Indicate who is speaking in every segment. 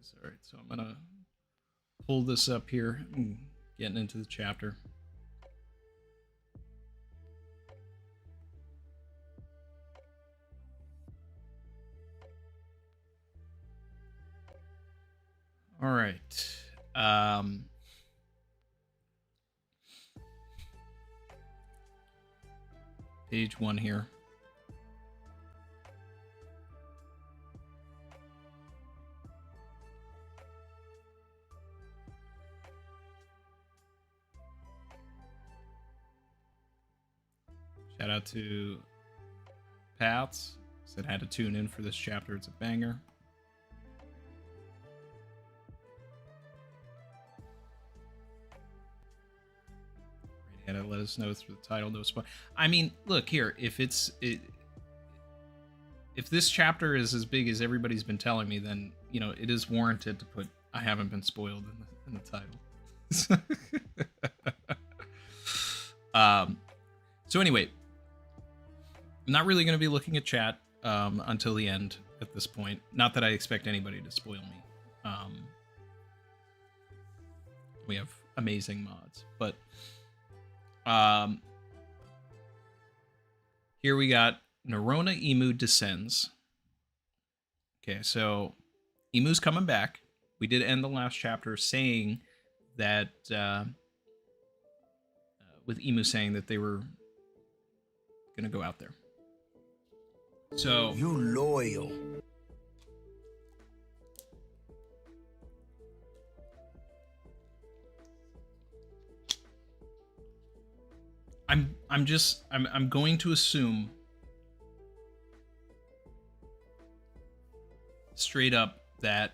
Speaker 1: is. All right, so I'm gonna pull this up here and getting into the chapter. All right. Page 1 here. Shout out to Paths. Said had to tune in for this chapter. It's a banger. Had to let us know through the title. No spoil. I mean, look here. If this chapter is as big as everybody's been telling me, then you know it is warranted to put "I haven't been spoiled" in the title. So anyway, I'm not really going to be looking at chat until the end at this point. Not that I expect anybody to spoil me. We have amazing mods, but here we got Nerona Emu descends. Okay, so Emu's coming back. We did end the last chapter saying that with Emu saying that they were gonna go out there. So
Speaker 2: you loyal.
Speaker 1: I'm going to assume straight up that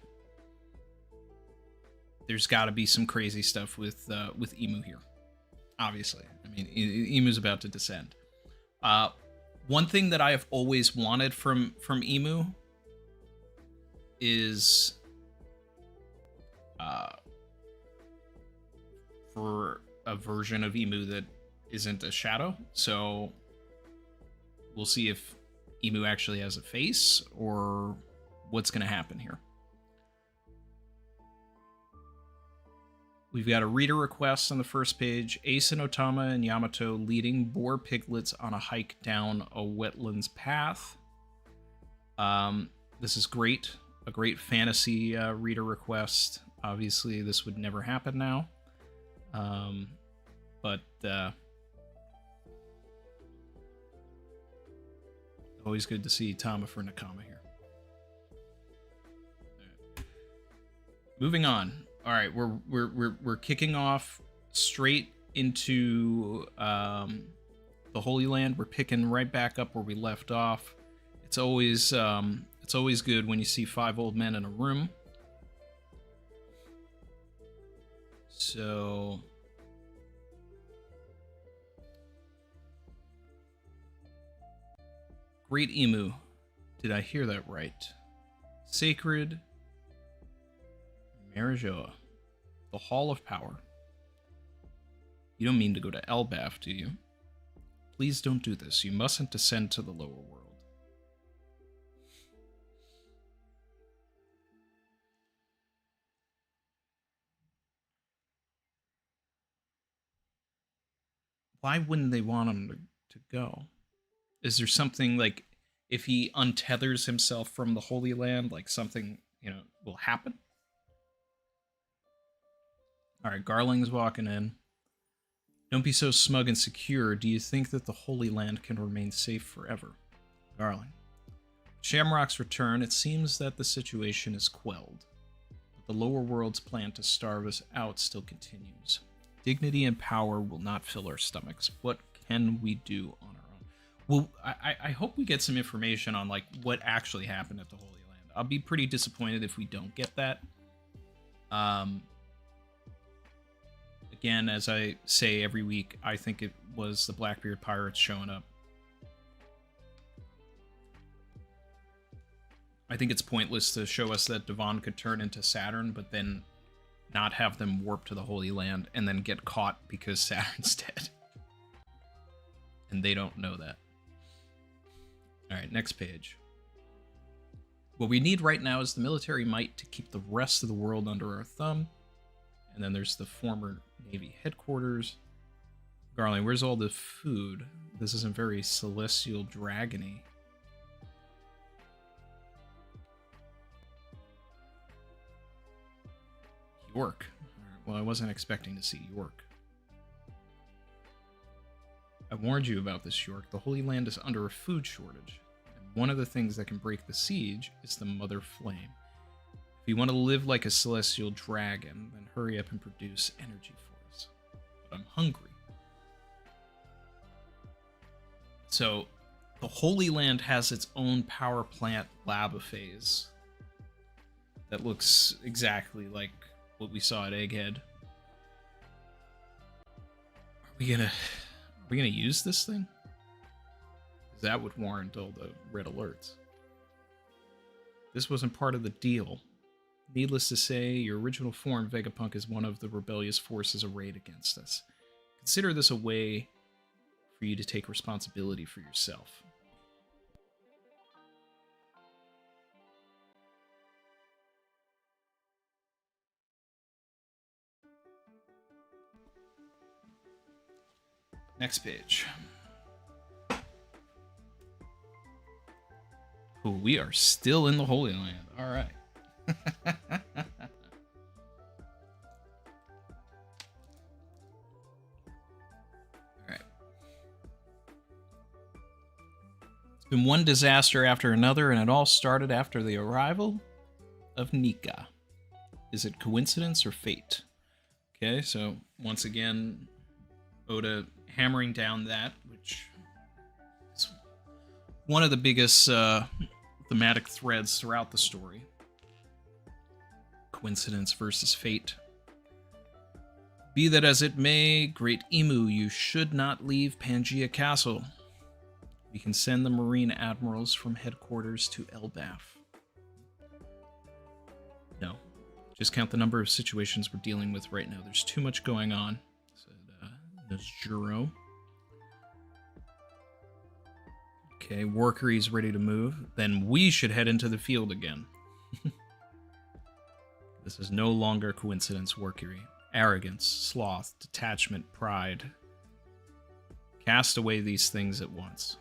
Speaker 1: there's got to be some crazy stuff with Emu here. Obviously, I mean Emu's about to descend. One thing that I have always wanted from Emu is for a version of Emu that isn't a shadow. So we'll see if Emu actually has a face or what's going to happen here. We've got a reader request on the first page. Ace and Otama and Yamato leading boar piglets on a hike down a wetlands path. This is great. A great fantasy reader request. Obviously, this would never happen now. But always good to see Tama for Nakama here. Right. Moving on. All right, we're kicking off straight into the Holy Land. We're picking right back up where we left off. It's always good when you see 5 old men in a room. So Great Emu. Did I hear that right? Sacred Marijoa, the Hall of Power. You don't mean to go to Elbaf, do you? Please don't do this. You mustn't descend to the lower world. Why wouldn't they want him to go? Is there something like, if he untethers himself from the Holy Land, like something, will happen? All right, Garling's walking in. Don't be so smug and secure. Do you think that the Holy Land can remain safe forever? Garling. Shamrock's return, it seems that the situation is quelled. But the lower world's plan to starve us out still continues. Dignity and power will not fill our stomachs. What can we do on our own? Well, I hope we get some information on like what actually happened at the Holy Land. I'll be pretty disappointed if we don't get that. Again, as I say every week, I think it was the Blackbeard Pirates showing up. I think it's pointless to show us that Devon could turn into Saturn, but then not have them warp to the Holy Land and then get caught because Saturn's dead. And they don't know that. All right, next page. What we need right now is the military might to keep the rest of the world under our thumb. And then there's the former Navy headquarters. Garland, where's all the food? This isn't very celestial dragony. York. Well, I wasn't expecting to see York. I warned you about this, York. The Holy Land is under a food shortage. And one of the things that can break the siege is the Mother Flame. If you want to live like a celestial dragon, then hurry up and produce energy for us. But I'm hungry. So, the Holy Land has its own power plant lava phase that looks exactly like what we saw at Egghead. Are we gonna use this thing? Because that would warrant all the red alerts. This wasn't part of the deal. Needless to say, your original form, Vegapunk, is one of the rebellious forces arrayed against us. Consider this a way for you to take responsibility for yourself. Next page. Ooh, we are still in the Holy Land. All right. Alright. It's been one disaster after another, and it all started after the arrival of Nika. Is it coincidence or fate? Okay, so once again, Oda hammering down that, which is one of the biggest thematic threads throughout the story. Coincidence versus fate. Be that as it may, Great Emu, you should not leave Pangaea Castle. We can send the Marine Admirals from headquarters to Elbaf. No. Just count the number of situations we're dealing with right now. There's too much going on, said Nojuro. Okay, Workery's ready to move. Then we should head into the field again. This is no longer coincidence, Workery. Arrogance, sloth, detachment, pride. Cast away these things at once.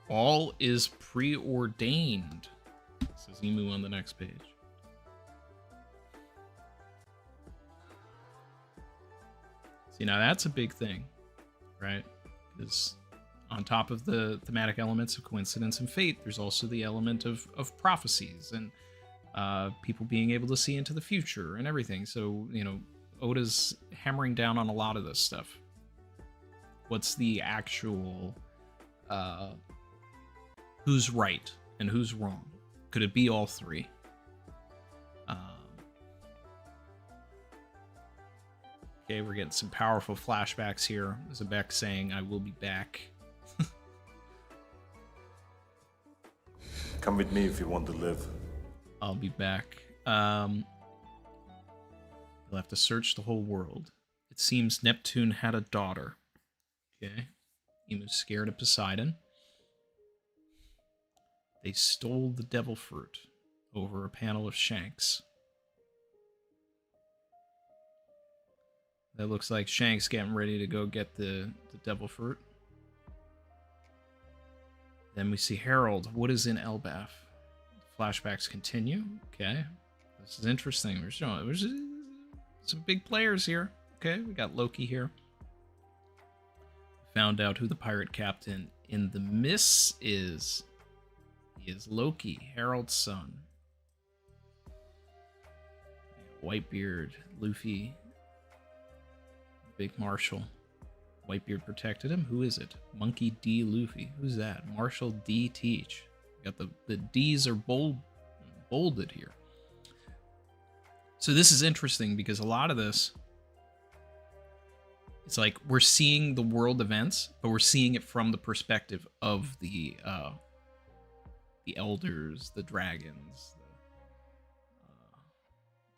Speaker 1: All is preordained, says Emu on the next page. See, now that's a big thing, right? Because on top of the thematic elements of coincidence and fate, there's also the element of prophecies and people being able to see into the future and everything. So, you know, Oda's hammering down on a lot of this stuff. What's the actual who's right and who's wrong? Could it be all three? Okay, we're getting some powerful flashbacks here. Zabek saying, I will be back.
Speaker 2: Come with me if you want to live.
Speaker 1: I'll be back. You'll have to search the whole world. It seems Neptune had a daughter. Okay. Emu's scared of Poseidon. They stole the devil fruit over a panel of shanks. That looks like Shank's getting ready to go get the devil fruit. Then we see Harold. What is in Elbaf? Flashbacks continue. Okay. This is interesting. There's some big players here. Okay, we got Loki here. Found out who the pirate captain in the Miss is. He is Loki, Harold's son. Whitebeard, Luffy, Big Marshall. Whitebeard protected him. Who is it? Monkey D. Luffy. Who's that? Marshall D. Teach. Got the D's are bolded here. So this is interesting because a lot of this, it's like we're seeing the world events, but we're seeing it from the perspective of the elders, the dragons,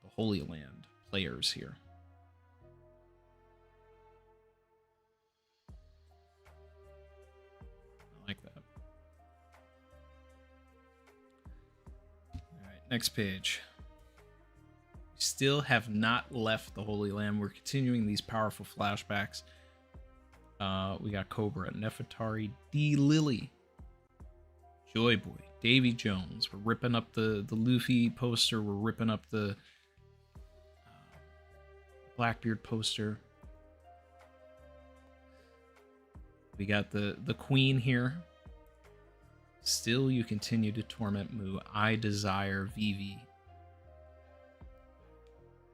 Speaker 1: the Holy Land players here. I like that. Next page. We still have not left the Holy Land. We're continuing these powerful flashbacks. We got Cobra, Nefertari, D. Lily, Joy Boy, Davy Jones. We're ripping up the Luffy poster. We're ripping up the Blackbeard poster. We got the Queen here. Still you continue to torment Mu. I desire Vivi.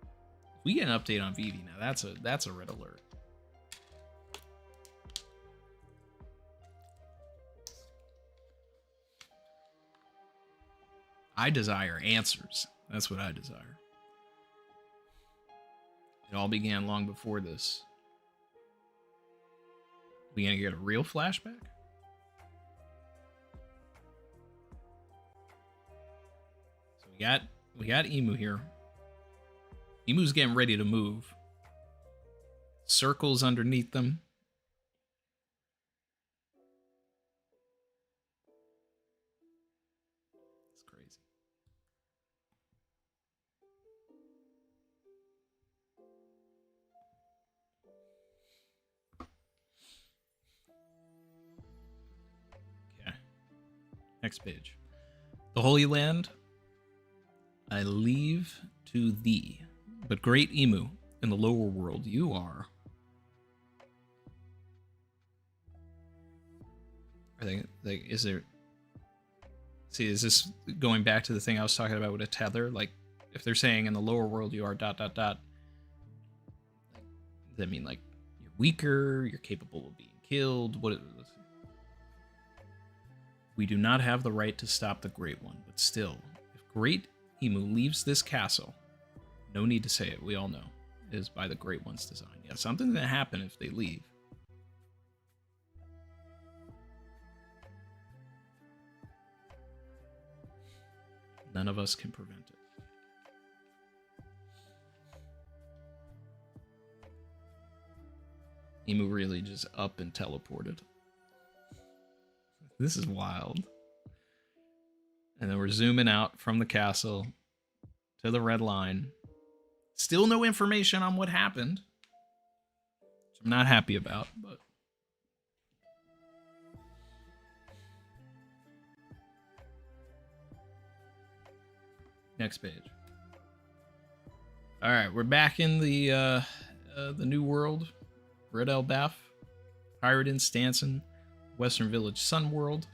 Speaker 1: If we get an update on Vivi now, that's a red alert. I desire answers. That's what I desire. It all began long before this. We gonna get a real flashback? So we got Emu here. Emu's getting ready to move. Circles underneath them. It's crazy. Okay. Next page. The Holy Land I leave to thee. But great Emu, in the lower world you are. I think, like, is there... See, is this going back to the thing I was talking about with a tether? Like, if they're saying in the lower world you are ... Does that mean, like, you're weaker, you're capable of being killed? What is this? We do not have the right to stop the Great One, but still, if Great Emu leaves this castle, no need to say it, we all know, it is by the Great One's design. Yeah, something's gonna happen if they leave. None of us can prevent it. Emu really just up and teleported. This is wild. And then we're zooming out from the castle to the red line. Still no information on what happened, which I'm not happy about, but... Next page. All right, we're back in the new world. Red Elbaf, Pirate in Stanson, Western Village Sun World.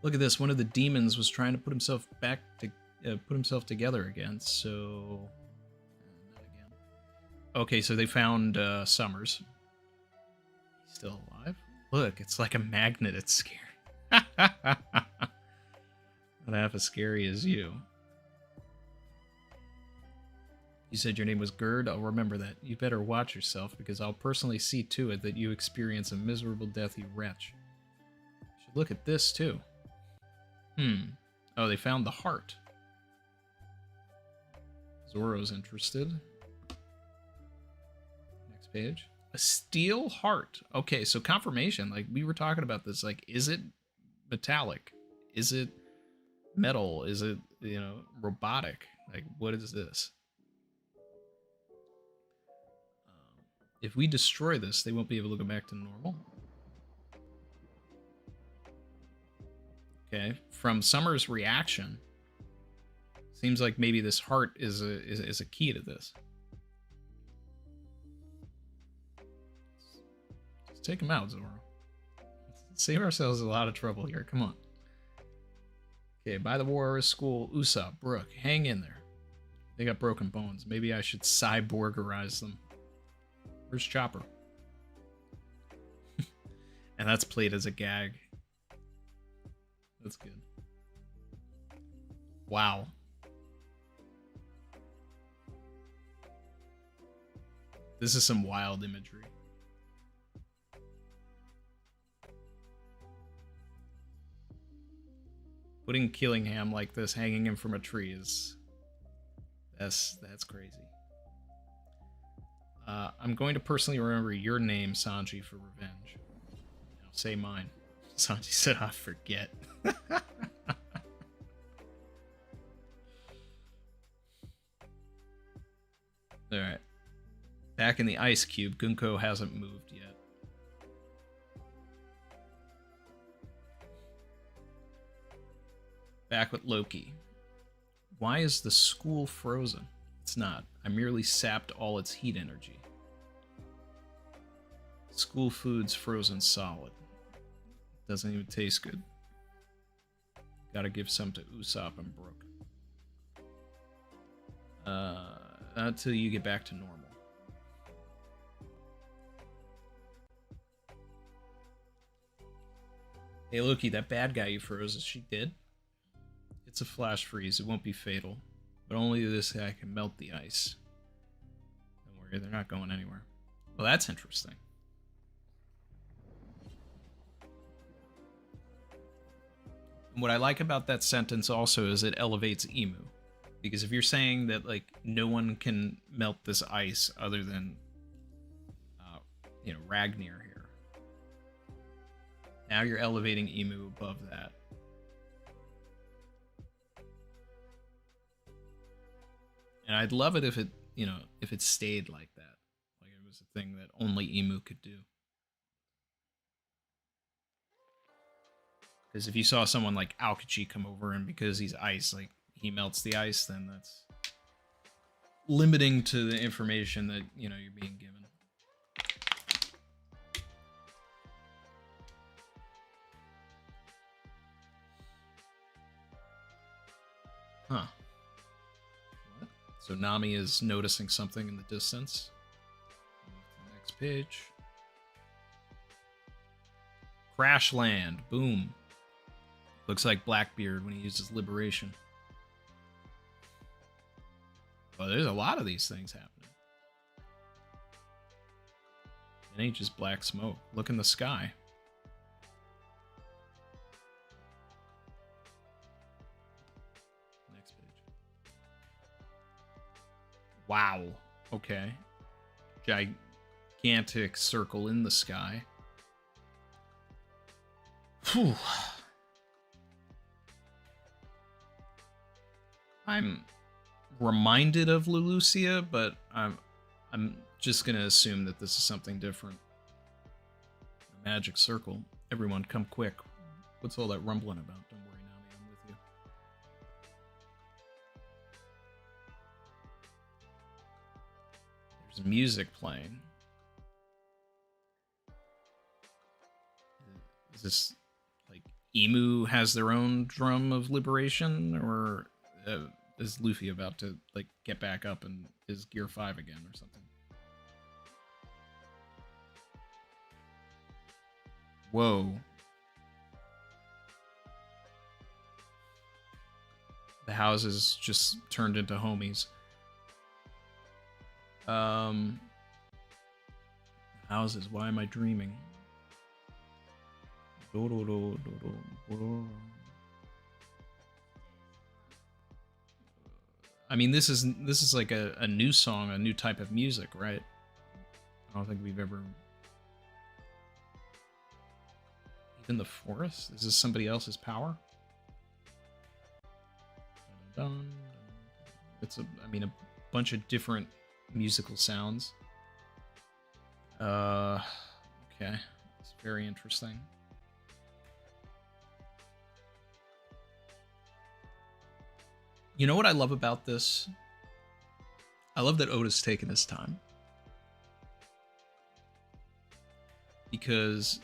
Speaker 1: Look at this. One of the demons was trying to put himself back to put himself together again. So, not again. Okay, so they found Summers. He's still alive. Look, it's like a magnet. It's scary. Not half as scary as you. You said your name was Gerd. I'll remember that. You better watch yourself, because I'll personally see to it that you experience a miserable death, you wretch. You should look at this, too. Oh, they found the heart. Zoro's interested. Next page. A steel heart. Okay, so confirmation. Like, we were talking about this. Like, is it metallic? Is it metal? Is it, you know, robotic? Like, what is this? If we destroy this, they won't be able to go back to normal. Okay, from Summer's reaction, seems like maybe this heart is a key to this. Let's take him out, Zoro. Let's save ourselves a lot of trouble here. Come on. Okay, by the Warrior School, Usopp, Brook, hang in there. They got broken bones. Maybe I should cyborgerize them. Where's Chopper? And that's played as a gag. That's good. Wow. This is some wild imagery. Putting Killingham like this, hanging him from a tree is... That's crazy. I'm going to personally remember your name, Sanji, for revenge. Now say mine. Sanji said, I forget. Alright. Back in the ice cube, Gunko hasn't moved yet. Back with Loki. Why is the school frozen? It's not. I merely sapped all its heat energy. School food's frozen solid. Doesn't even taste good. Gotta give some to Usopp and Brook. Until you get back to normal. Hey Loki, that bad guy you froze, is she dead? It's a flash freeze, it won't be fatal. But only this guy can melt the ice. Don't worry, they're not going anywhere. Well, that's interesting. And what I like about that sentence also is it elevates Emu. Because if you're saying that, like, no one can melt this ice other than, Ragnir here. Now you're elevating Emu above that. And I'd love it if it, if it stayed like that. Like it was a thing that only Emu could do. Because if you saw someone like Aokichi come over and because he's ice, like, he melts the ice, then that's limiting to the information that, you're being given. Huh. What? So Nami is noticing something in the distance. Next page. Crash Land. Boom. Looks like Blackbeard when he uses Liberation. Oh, there's a lot of these things happening. It ain't just black smoke. Look in the sky. Next page. Wow. Okay. Gigantic circle in the sky. Whew. I'm reminded of Leloucia, but I'm just gonna assume that this is something different. A magic circle. Everyone, come quick. What's all that rumbling about? Don't worry, Nami, I'm with you. There's music playing. Is this like Emu has their own drum of liberation, or is Luffy about to like get back up and is Gear 5 again or something? Whoa. The houses just turned into homies. Houses, why am I dreaming? I mean, this is like a new song, a new type of music, right? I don't think we've ever... Even the forest? Is this somebody else's power? It's a bunch of different musical sounds. Okay. It's very interesting. You know what I love about this? I love that Oda's taken his time. Because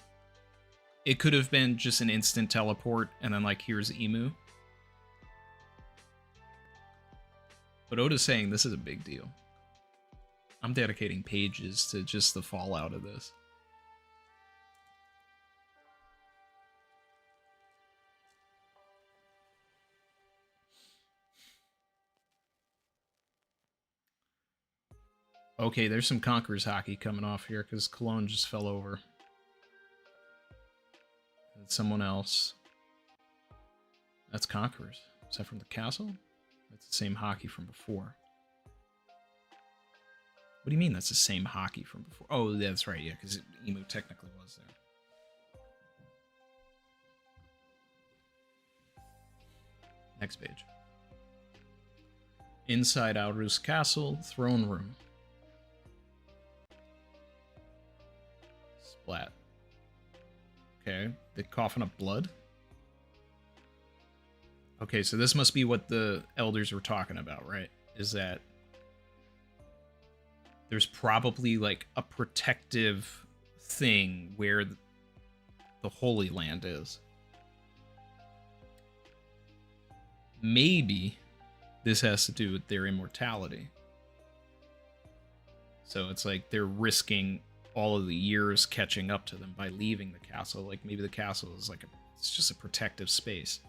Speaker 1: it could have been just an instant teleport and then like, here's Emu. But Oda's saying this is a big deal. I'm dedicating pages to just the fallout of this. Okay, there's some Conquerors hockey coming off here because Cologne just fell over. And someone else. That's Conquerors. Is that from the castle? That's the same hockey from before. What do you mean that's the same hockey from before? Oh, that's right, yeah, because Emu technically was there. Next page. Inside Alrus Castle, throne room. flat. Okay, the coffin of blood. Okay, so this must be what the elders were talking about, right? Is that there's probably like a protective thing where the Holy Land is. Maybe this has to do with their immortality. So it's like they're risking all of the years catching up to them by leaving the castle. Like maybe the castle is like it's just a protective space.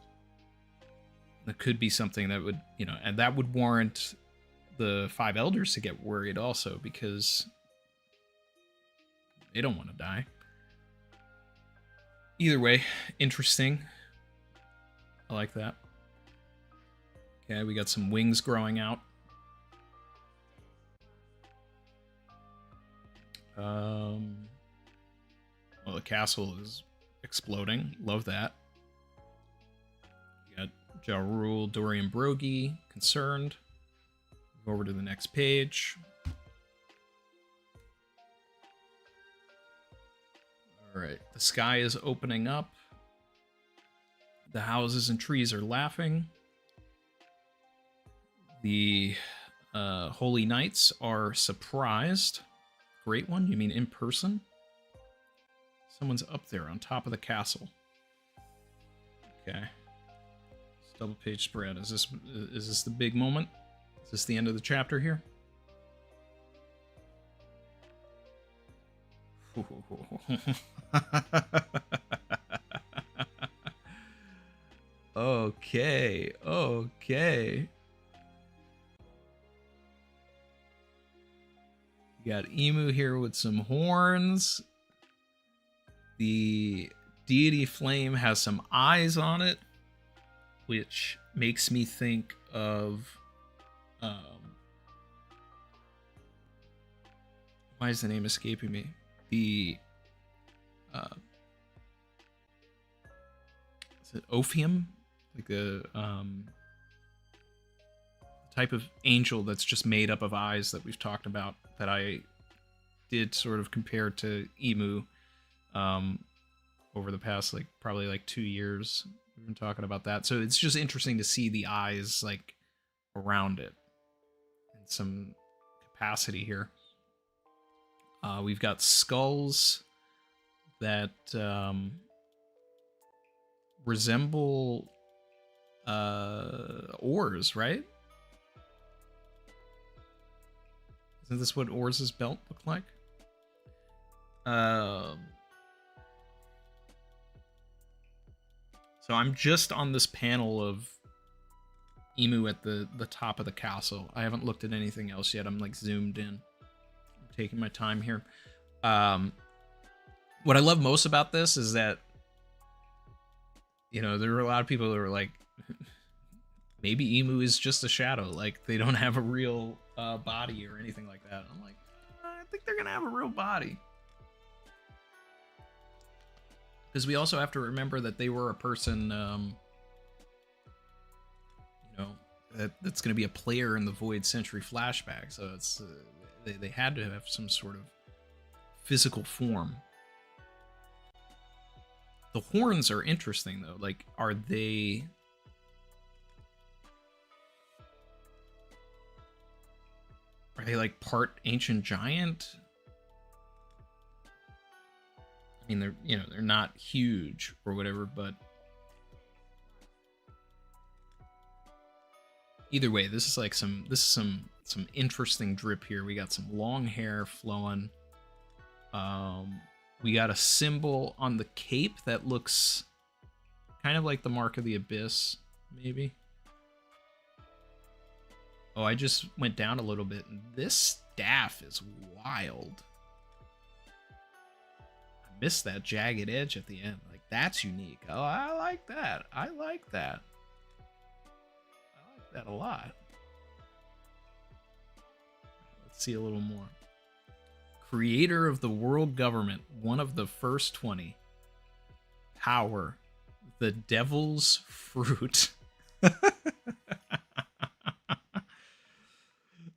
Speaker 1: That could be something that would, you know, and that would warrant the 5 elders to get worried also, because they don't want to die. Either way, interesting. I like that. Okay, we got some wings growing out. Well, the castle is exploding. Love that. We got Ja Rule, Dorian Brogy, concerned. Move over to the next page. All right, the sky is opening up. The houses and trees are laughing. The Holy Knights are surprised. Great one? You mean in person? Someone's up there on top of the castle. Okay. Double page spread. Is this the big moment? Is this the end of the chapter here? Okay. Okay. You got Emu here with some horns. The deity flame has some eyes on it, which makes me think of why is the name escaping me? The is it Ophium? Like the type of angel that's just made up of eyes that we've talked about, that I did sort of compare to Emu over the past probably 2 years. We've been talking about that, so it's just interesting to see the eyes like around it and some capacity here. We've got skulls that resemble oars, right? Isn't this what Oars' belt looked like? So I'm just on this panel of Emu at the top of the castle. I haven't looked at anything else yet. I'm like zoomed in. I'm taking my time here. What I love most about this is that, you know, there were a lot of people that were like, maybe Emu is just a shadow. Like, they don't have a real body or anything like that. I'm like, I think they're going to have a real body. Because we also have to remember that they were a person, you know, that's going to be a player in the Void Century flashback. So it's they had to have some sort of physical form. The horns are interesting, though. Like, are they like part ancient giant? I mean, they're not huge or whatever, but either way, this is some interesting drip here. We got some long hair flowing. We got a symbol on the cape that looks kind of like the Mark of the Abyss, maybe. Oh, I just went down a little bit, and this staff is wild. I missed that jagged edge at the end. Like, that's unique. Oh, I like that. I like that. I like that a lot. Let's see a little more. Creator of the world government, one of the first 20. Power, the devil's fruit.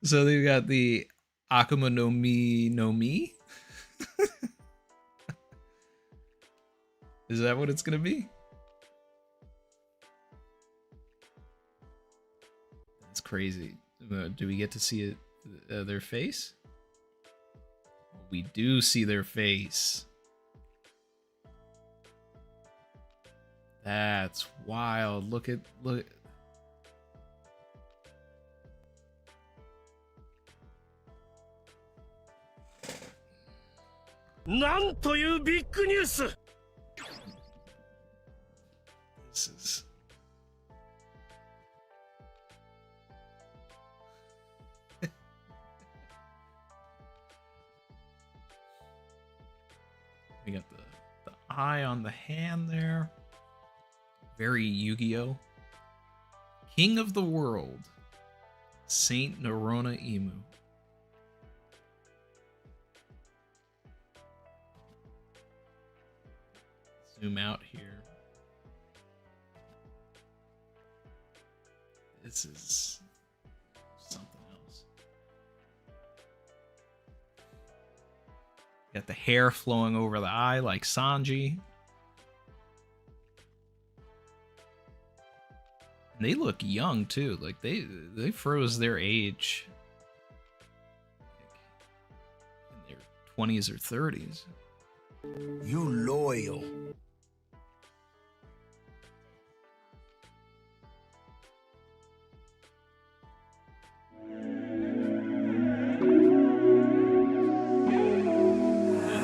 Speaker 1: So they've got the Akuma no Mi no Mi. Is that what it's gonna be? That's crazy. Do we get to see it, their face? We do see their face. That's wild. Look at.
Speaker 2: なんというビッグニュース
Speaker 1: This is. We got the eye on the hand there. Very Yu-Gi-Oh! King of the World, Saint Nerona Emu. Zoom out here. This is something else. Got the hair flowing over the eye like Sanji. And they look young too. Like they froze their age in their 20s or 30s.
Speaker 2: You loyal.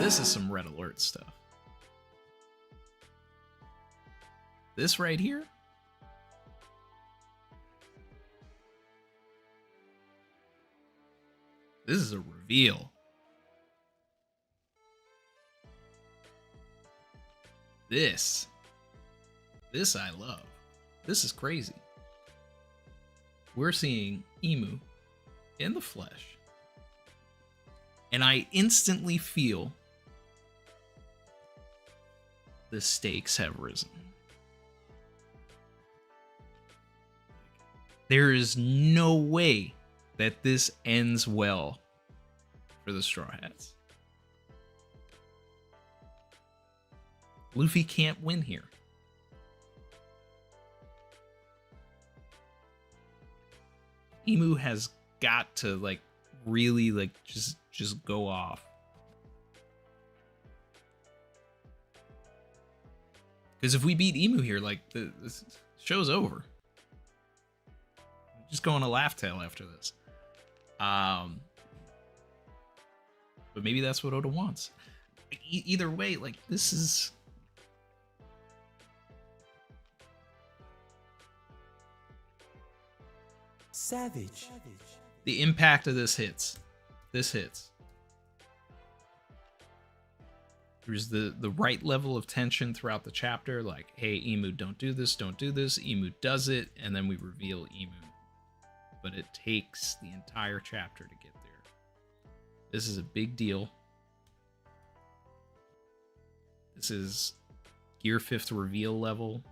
Speaker 1: This is some Red Alert stuff. This right here. This is a reveal. This I love. This is crazy. We're seeing Emu in the flesh. And I instantly feel the stakes have risen. There is no way that this ends well for the Straw Hats. Luffy can't win here. Emu has got to like really like just go off. Because if we beat Emu here, like the show's over. Just going to Laugh Tale after this. But maybe that's what Oda wants. Either way, like this is.
Speaker 2: Savage.
Speaker 1: The impact of this hits. This hits. There's the right level of tension throughout the chapter. Like, hey, Emu, don't do this, don't do this. Emu does it, and then we reveal Emu. But it takes the entire chapter to get there. This is a big deal. This is Gear 5th reveal level.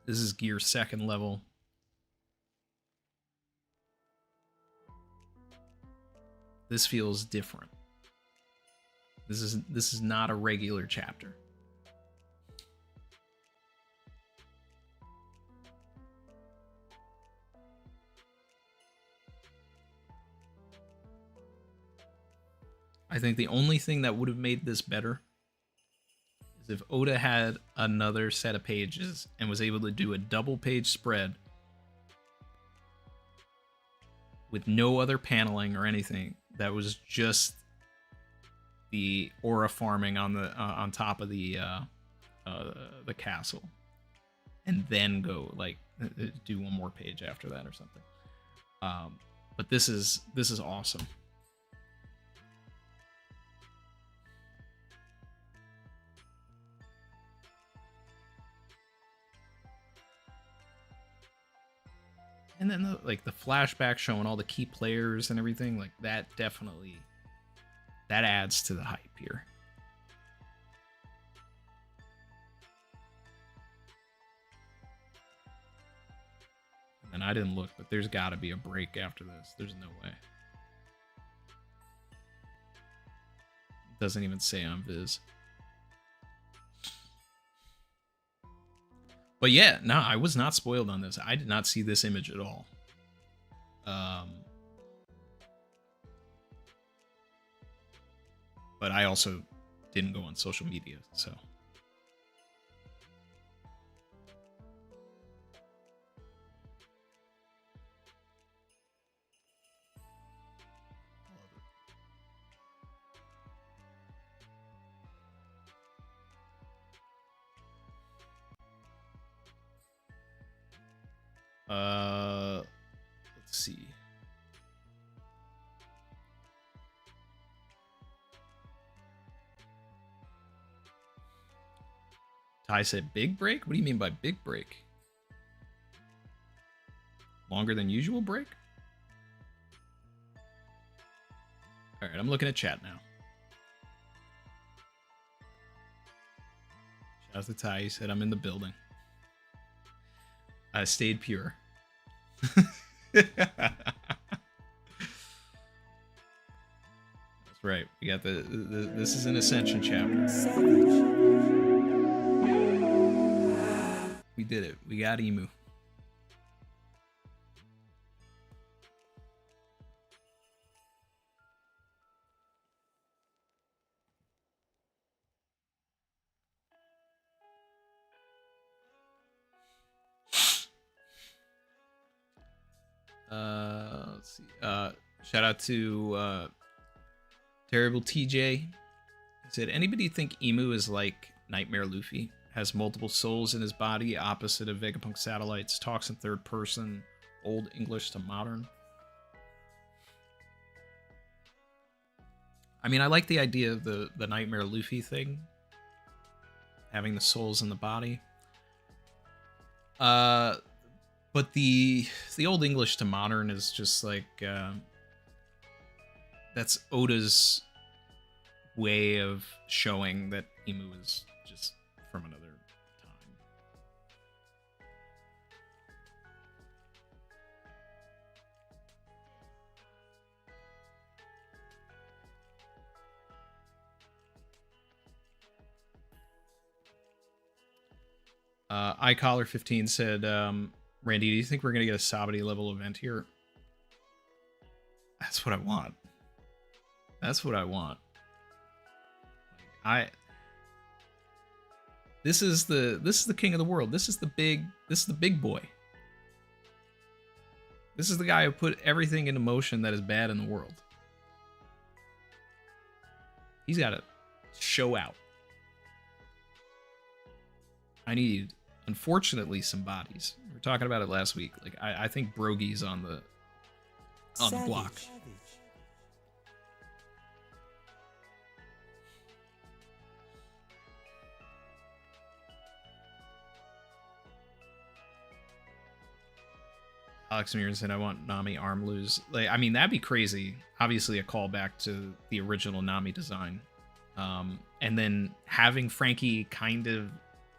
Speaker 1: This is Gear 2nd level. This feels different. This is not a regular chapter. I think the only thing that would have made this better is if Oda had another set of pages and was able to do a double page spread with no other paneling or anything. That was just the aura farming on the on top of the castle, and then go like do one more page after that or something. But this is awesome. And then the flashback showing all the key players and everything, like that definitely that adds to the hype here. And I didn't look, but there's got to be a break after this. There's no way. It doesn't even say on Viz. But yeah, no, I was not spoiled on this. I did not see this image at all. But I also didn't go on social media, so. Let's see. Ty said big break? What do you mean by big break? Longer than usual break? All right, I'm looking at chat now. Shout out to Ty. He said I'm in the building. I stayed pure. That's right. We got the this is an Ascension chapter. We did it. We got Emu. Let's see. Shout out to Terrible TJ. He said, anybody think Emu is like Nightmare Luffy? Has multiple souls in his body, opposite of Vegapunk Satellites, talks in third person, Old English to modern. I mean, I like the idea of the Nightmare Luffy thing, having the souls in the body. But the Old English to modern is just like that's Oda's way of showing that Emu is just from another time. iCollar15 said, Randy, do you think we're going to get a Sabati level event here? That's what I want. That's what I want. This is the king of the world. This is the big boy. This is the guy who put everything into motion that is bad in the world. He's got to show out. I need, unfortunately, some bodies. We were talking about it last week. Like I think Brogy's on the block. Alex Mears said, I want Nami arm lose. Like, I mean, that'd be crazy. Obviously a callback to the original Nami design. And then having Frankie kind of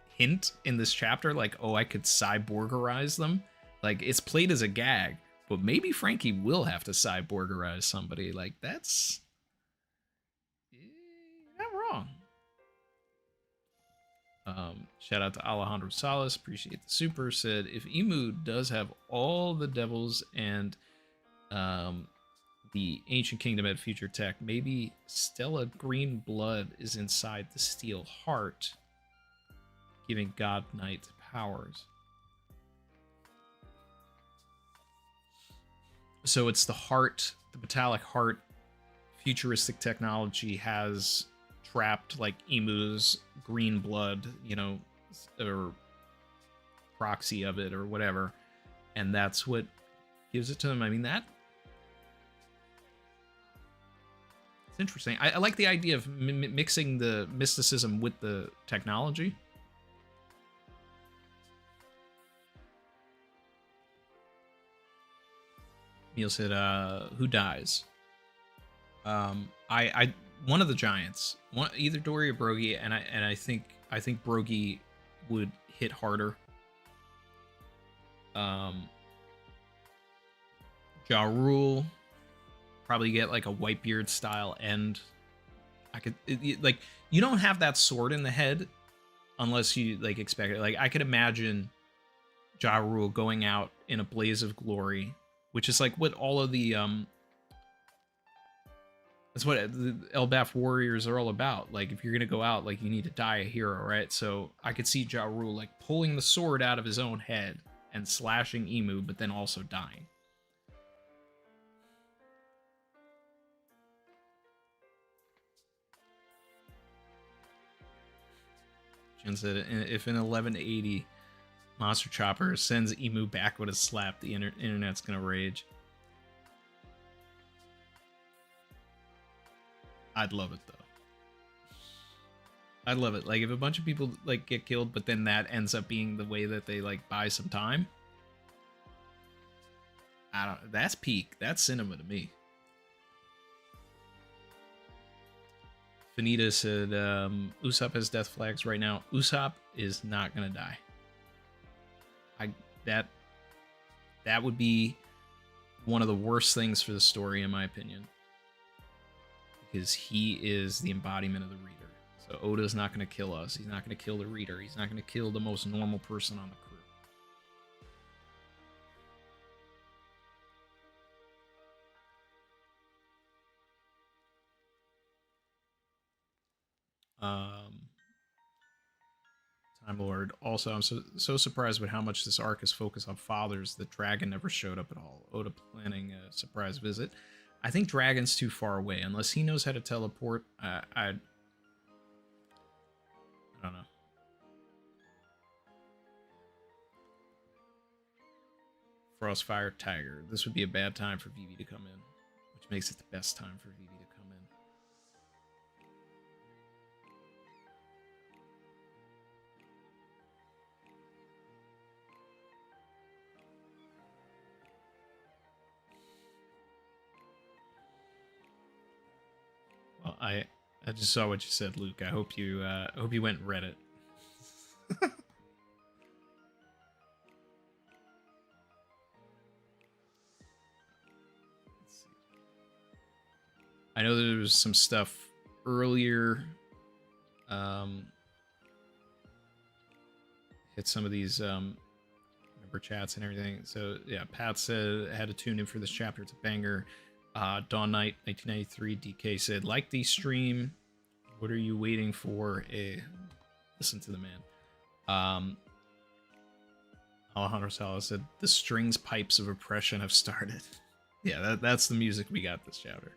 Speaker 1: hint in this chapter, like, oh, I could cyborgerize them. Like, it's played as a gag, but maybe Frankie will have to cyborgerize somebody. Like, that's not wrong. Shout out to Alejandro Salas, appreciate the super. Said, if Emu does have all the devils and the ancient kingdom had future tech, maybe Stella Green Blood is inside the steel heart, giving God Knight powers. So it's the heart, the metallic heart. Futuristic technology has trapped like Emu's green blood, you know, or proxy of it or whatever, and that's what gives it to him. I mean, that it's interesting. I like the idea of mixing the mysticism with the technology. Neil said, who dies? One of the giants, either Dory or Brogy, and I think Brogy would hit harder. Ja Rule probably get like a Whitebeard style end. Like, you don't have that sword in the head unless you like expect it. Like, I could imagine Ja Rule going out in a blaze of glory, which is like what all of the that's what the Elbaf warriors are all about. Like, if you're gonna go out, like, you need to die a hero, right? So I could see Ja Rule like pulling the sword out of his own head and slashing Emu, but then also dying. Jen said, if in 1180 Monster Chopper sends Emu back with a slap, the internet's gonna rage. I'd love it though. I'd love it. Like, if a bunch of people like get killed, but then that ends up being the way that they like buy some time. I don't. That's peak. That's cinema to me. Finita said, Usopp has death flags right now. Usopp is not gonna die. That would be one of the worst things for the story, in my opinion, because he is the embodiment of the reader. So Oda's not going to kill us. He's not going to kill the reader. He's not going to kill the most normal person on the crew. Time Lord. Also, I'm so surprised with how much this arc is focused on fathers that Dragon never showed up at all. Oda planning a surprise visit. I think Dragon's too far away. Unless he knows how to teleport, I don't know. Frostfire Tiger. This would be a bad time for Vivi to come in, which makes it the best time for Vivi to come in. Well, I just saw what you said, Luke. I hope you went and read it. I know there was some stuff earlier. Hit some of these member chats and everything. So yeah, Pat said had to tune in for this chapter. It's a banger. Dawn Knight 1993 DK said, like the stream. What are you waiting for? Listen to the man. Alejandro Salas said, the strings pipes of oppression have started. Yeah, that's the music we got this chapter.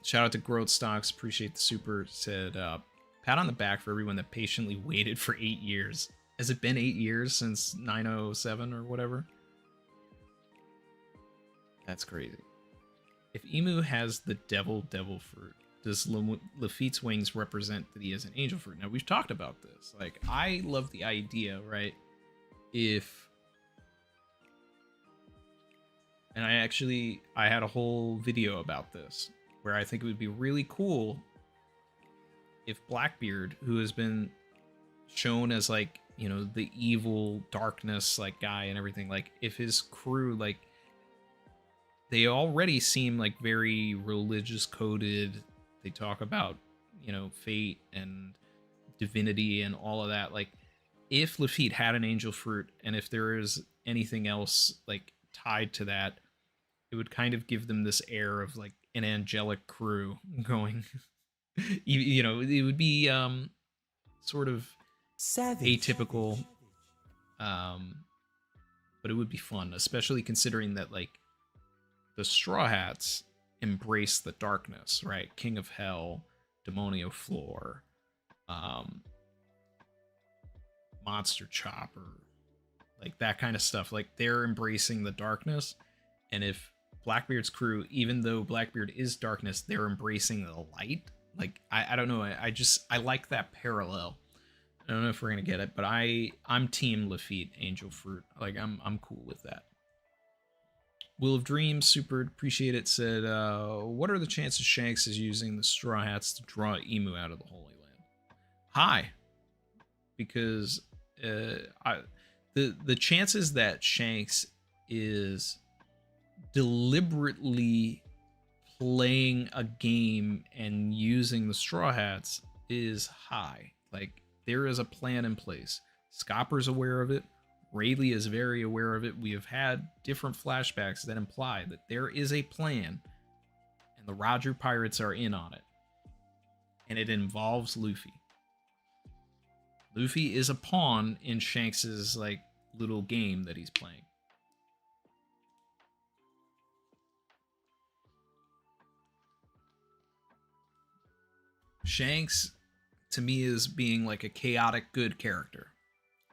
Speaker 1: Shout out to Growth Stocks, appreciate the super. Said, pat on the back for everyone that patiently waited for 8 years. Has it been 8 years since 907 or whatever? That's crazy. If Emu has the devil fruit, does Lafitte's wings represent that he has an angel fruit? Now, we've talked about this. Like, I love the idea, right? And I had a whole video about this, where I think it would be really cool if Blackbeard, who has been shown as, like, you know, the evil darkness, like, guy and everything, like, if his crew, like, they already seem like very religious coded. They talk about, you know, fate and divinity and all of that. Like, if Lafitte had an angel fruit, and if there is anything else like tied to that, it would kind of give them this air of like an angelic crew going. You know, it would be sort of atypical, but it would be fun, especially considering that like the Straw Hats embrace the darkness, right? King of Hell, Demonio Floor, Monster Chopper, like that kind of stuff. Like, they're embracing the darkness, and if Blackbeard's crew, even though Blackbeard is darkness, they're embracing the light. Like, I don't know. I like that parallel. I don't know if we're gonna get it, but I'm Team Lafitte Angel Fruit. Like, I'm cool with that. Will of Dreams, super appreciate it, said, what are the chances Shanks is using the Straw Hats to draw Emu out of the Holy Land? High. Because the chances that Shanks is deliberately playing a game and using the Straw Hats is high. Like, there is a plan in place. Scopper's aware of it. Rayleigh is very aware of it. We have had different flashbacks that imply that there is a plan, and the Roger Pirates are in on it. And it involves Luffy. Luffy is a pawn in Shanks's like little game that he's playing. Shanks, to me, is being like a chaotic good character.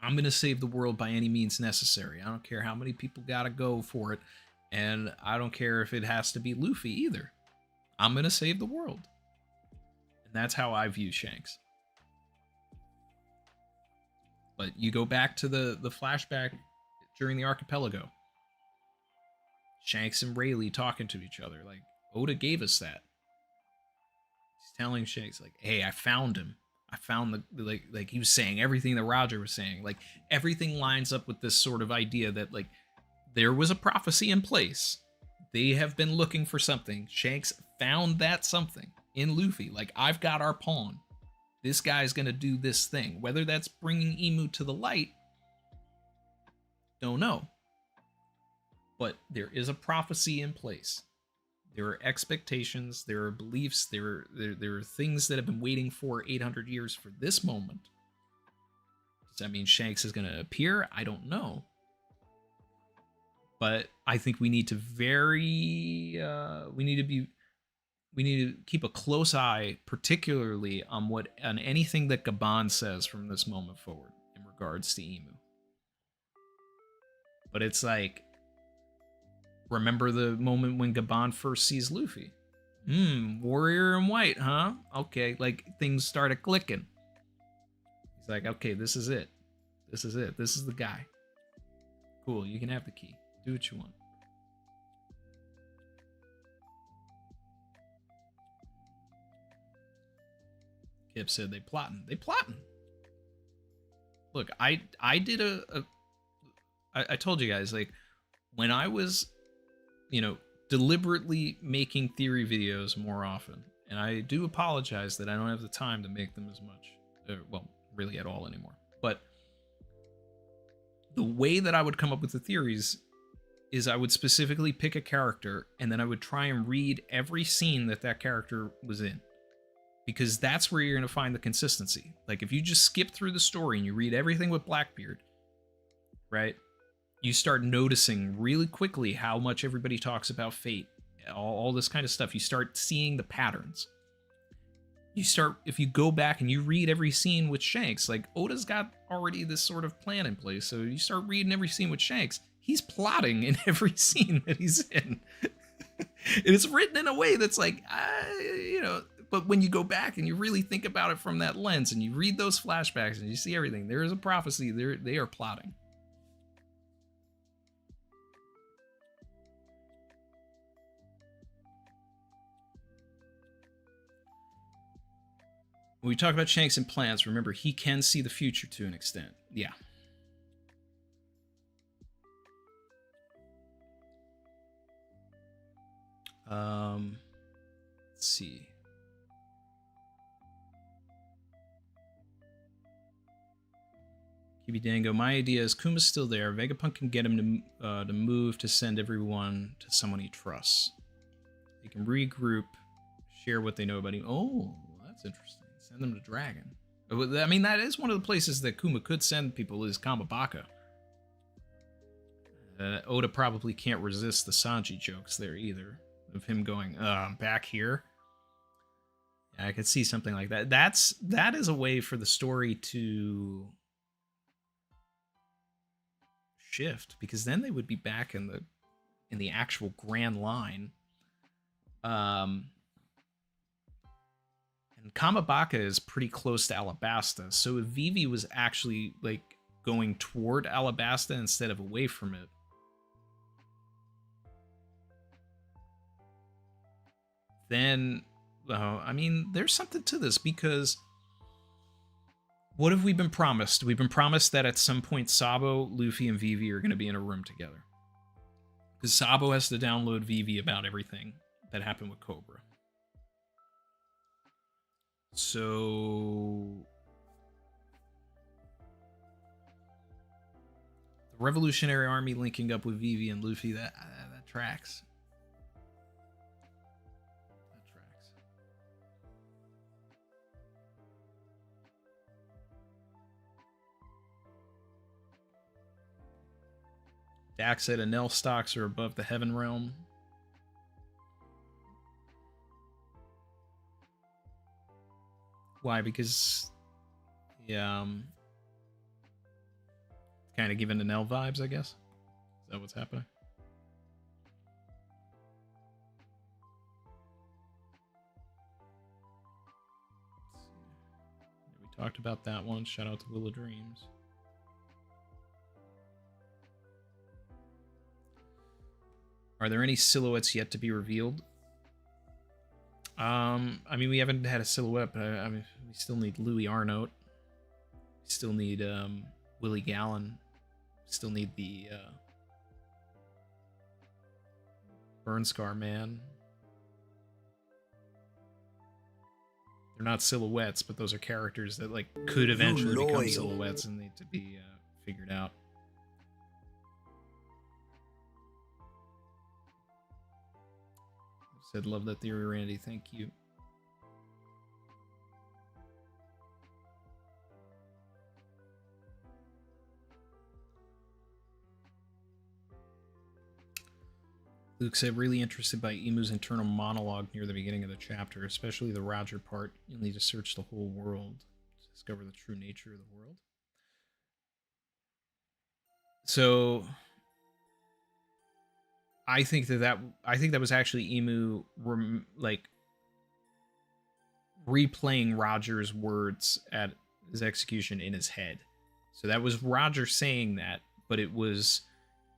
Speaker 1: I'm going to save the world by any means necessary. I don't care how many people got to go for it. And I don't care if it has to be Luffy either. I'm going to save the world. And that's how I view Shanks. But you go back to the flashback during the archipelago. Shanks and Rayleigh talking to each other. Like, Oda gave us that. He's telling Shanks, like, hey, I found him. I found like he was saying everything that Roger was saying. Like, everything lines up with this sort of idea that, like, there was a prophecy in place. They have been looking for something. Shanks found that something in Luffy. Like, I've got our pawn. This guy's going to do this thing. Whether that's bringing Emu to the light, don't know. But there is a prophecy in place. There are expectations, there are beliefs, there are things that have been waiting for 800 years for this moment. Does that mean Shanks is going to appear? I don't know. But I think we need to we need to keep a close eye, particularly on anything that Gabon says from this moment forward in regards to Emu. But it's like, remember the moment when Gabon first sees Luffy? Warrior in white, huh? Okay, like, things started clicking. He's like, okay, this is it. This is it. This is the guy. Cool, you can have the key. Do what you want. Kip said they plotting. They plotting. Look, I did I told you guys, like, when I was, deliberately making theory videos more often, and I do apologize that I don't have the time to make them as much, well, really at all anymore. But the way that I would come up with the theories is I would specifically pick a character, and then I would try and read every scene that character was in. Because that's where you're going to find the consistency. Like, if you just skip through the story and you read everything with Blackbeard, right? You start noticing really quickly how much everybody talks about fate, all this kind of stuff. You start seeing the patterns. If you go back and you read every scene with Shanks, like, Oda's got already this sort of plan in place. So you start reading every scene with Shanks, he's plotting in every scene that he's in. And it's written in a way that's like, but when you go back and you really think about it from that lens and you read those flashbacks and you see everything, there is a prophecy. They are plotting. When we talk about Shanks and plans, remember, he can see the future to an extent. Yeah. Let's see. Dango, my idea is Kuma's still there. Vegapunk can get him to move to send everyone to someone he trusts. They can regroup, share what they know about him. Oh, that's interesting. Send them to Dragon. I mean, that is one of the places that Kuma could send people, is Kamabaka. Oda probably can't resist the Sanji jokes there either, of him going, I'm back here. Yeah, I could see something like that. That is a way for the story to shift, because then they would be back in the actual Grand Line. And Kamabaka is pretty close to Alabasta, so if Vivi was actually, like, going toward Alabasta instead of away from it, then, I mean, there's something to this, because what have we been promised? We've been promised that at some point Sabo, Luffy, and Vivi are going to be in a room together. Because Sabo has to download Vivi about everything that happened with Cobra. So Revolutionary Army linking up with Vivi and Luffy, that tracks. That tracks. Dak said Enel stocks are above the Heaven Realm. Why? Because kind of giving Enel vibes, I guess. Is that what's happening? We talked about that one. Shout out to Willow Dreams. Are there any silhouettes yet to be revealed? I mean, we haven't had a silhouette, but I mean, we still need Louis Arnault. We still need Willie Gallen. We still need the Burn Scar Man. They're not silhouettes, but those are characters that like could eventually become silhouettes and need to be figured out. Said, love that theory, Randy. Thank you. Luke said, really interested by Emu's internal monologue near the beginning of the chapter, especially the Roger part. You'll need to search the whole world to discover the true nature of the world. So I think that was actually Emu like replaying Roger's words at his execution in his head. So that was Roger saying that, but it was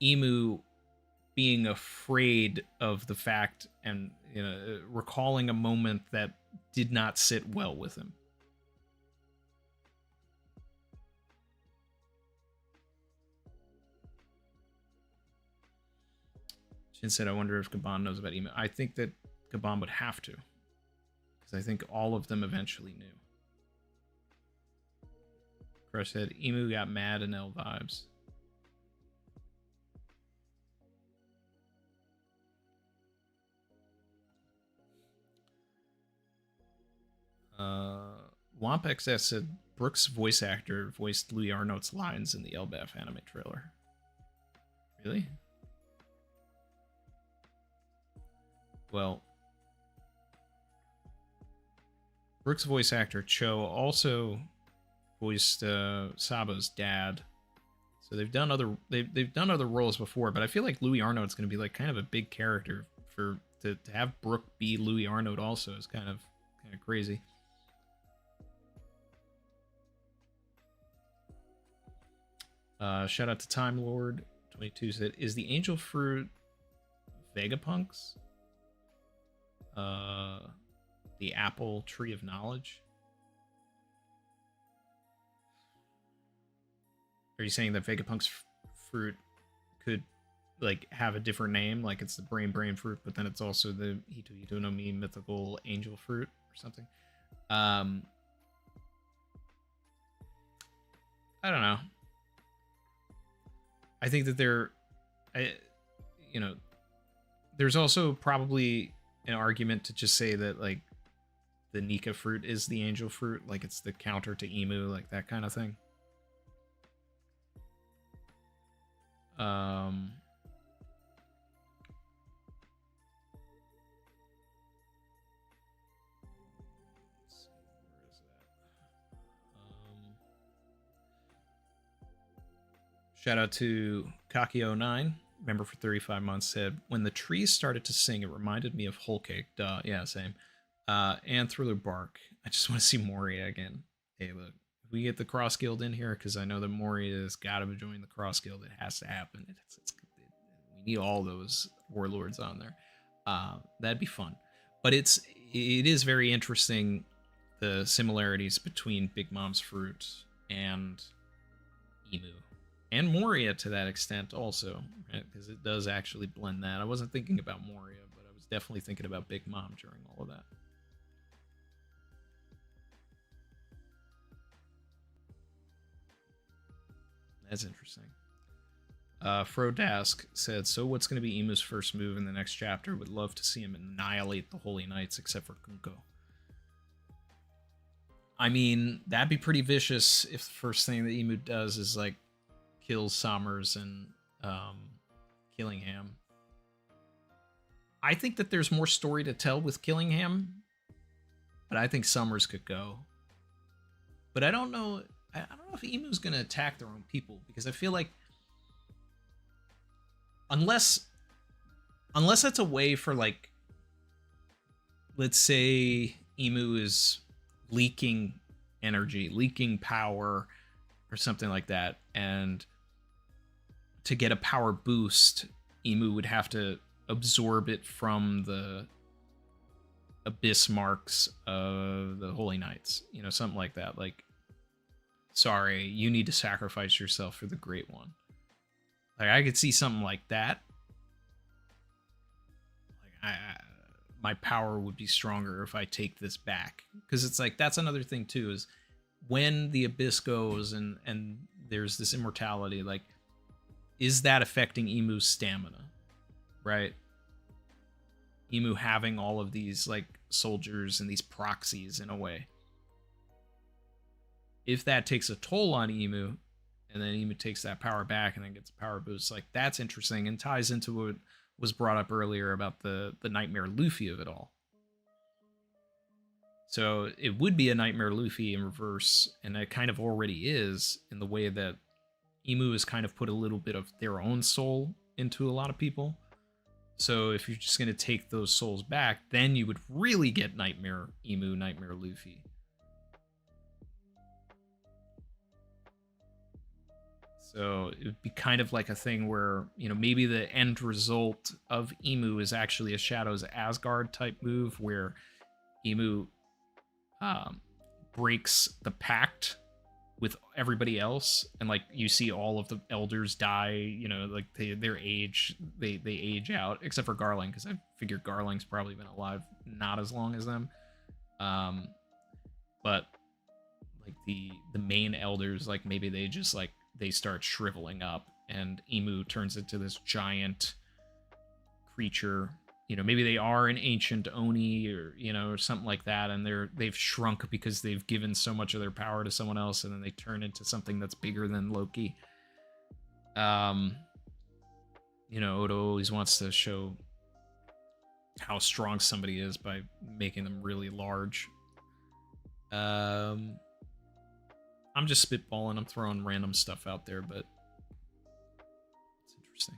Speaker 1: Emu being afraid of the fact and, you know, recalling a moment that did not sit well with him. Jin said, I wonder if Gabon knows about Emu. I think that Gabon would have to, because I think all of them eventually knew. Crush said, Emu got mad and L vibes. WompXS said, Brooks' voice actor voiced Louis Arnault's lines in the Elbaf anime trailer. Really? Well, Brooks' voice actor Cho also voiced Sabo's dad. So they've done other roles before, but I feel like Louis Arnault's going to be like kind of a big character for to have Brooke be Louis Arnault also is kind of crazy. Shout out to Time Lord 22 said, is the angel fruit Vegapunks? The apple tree of knowledge? Are you saying that Vegapunk's fruit could like have a different name, like it's the brain fruit, but then it's also the Hito no Mi mythical angel fruit or something? I don't know. I think that there's also probably an argument to just say that like the Nika fruit is the angel fruit, like it's the counter to Emu, like that kind of thing. Let's see, where is that? Shout out to Kaki09, member for 35 months, said, when the trees started to sing, it reminded me of Whole Cake. Duh, yeah, same. And Thriller Bark. I just want to see Moria again. Hey, look, if we get the Cross Guild in here, because I know that Moria has got to join the Cross Guild. It has to happen. We need all those warlords on there. That'd be fun. But it is very interesting, the similarities between Big Mom's Fruit and Emu. And Moria to that extent also, right? Because it does actually blend that. I wasn't thinking about Moria, but I was definitely thinking about Big Mom during all of that. That's interesting. Frodask said, so what's going to be Emu's first move in the next chapter? Would love to see him annihilate the Holy Knights, except for Kunko. I mean, that'd be pretty vicious if the first thing that Emu does is, like, kills Sommers and Killingham. I think that there's more story to tell with Killingham, but I think Sommers could go. But I don't know if Emu's going to attack their own people, because I feel like unless that's a way for, like, let's say Emu is leaking energy, leaking power or something like that, and to get a power boost, Emu would have to absorb it from the abyss marks of the Holy Knights, you know, something like that. Like, sorry, you need to sacrifice yourself for the Great One. Like, I could see something like that. Like, my power would be stronger if I take this back, because it's like, that's another thing too, is when the abyss goes and there's this immortality, like, is that affecting Emu's stamina, right? Emu having all of these, like, soldiers and these proxies in a way. If that takes a toll on Emu, and then Emu takes that power back and then gets a power boost, like, that's interesting and ties into what was brought up earlier about the Nightmare Luffy of it all. So it would be a Nightmare Luffy in reverse, and it kind of already is, in the way that Emu has kind of put a little bit of their own soul into a lot of people. So if you're just going to take those souls back, then you would really get Nightmare Emu, Nightmare Luffy. So it would be kind of like a thing where, you know, maybe the end result of Emu is actually a Shadows Asgard type move, where Emu breaks the pact with everybody else, and, like, you see all of the elders die, you know, like, they age out, except for Garling, because I figured Garling's probably been alive not as long as them. But, like, the main elders, like, maybe they just, like, they start shriveling up, and Emu turns into this giant creature. You know, maybe they are an ancient Oni, or, you know, or something like that, and they've shrunk because they've given so much of their power to someone else, and then they turn into something that's bigger than Loki. You know, Oda always wants to show how strong somebody is by making them really large. I'm just spitballing, I'm throwing random stuff out there, but it's interesting.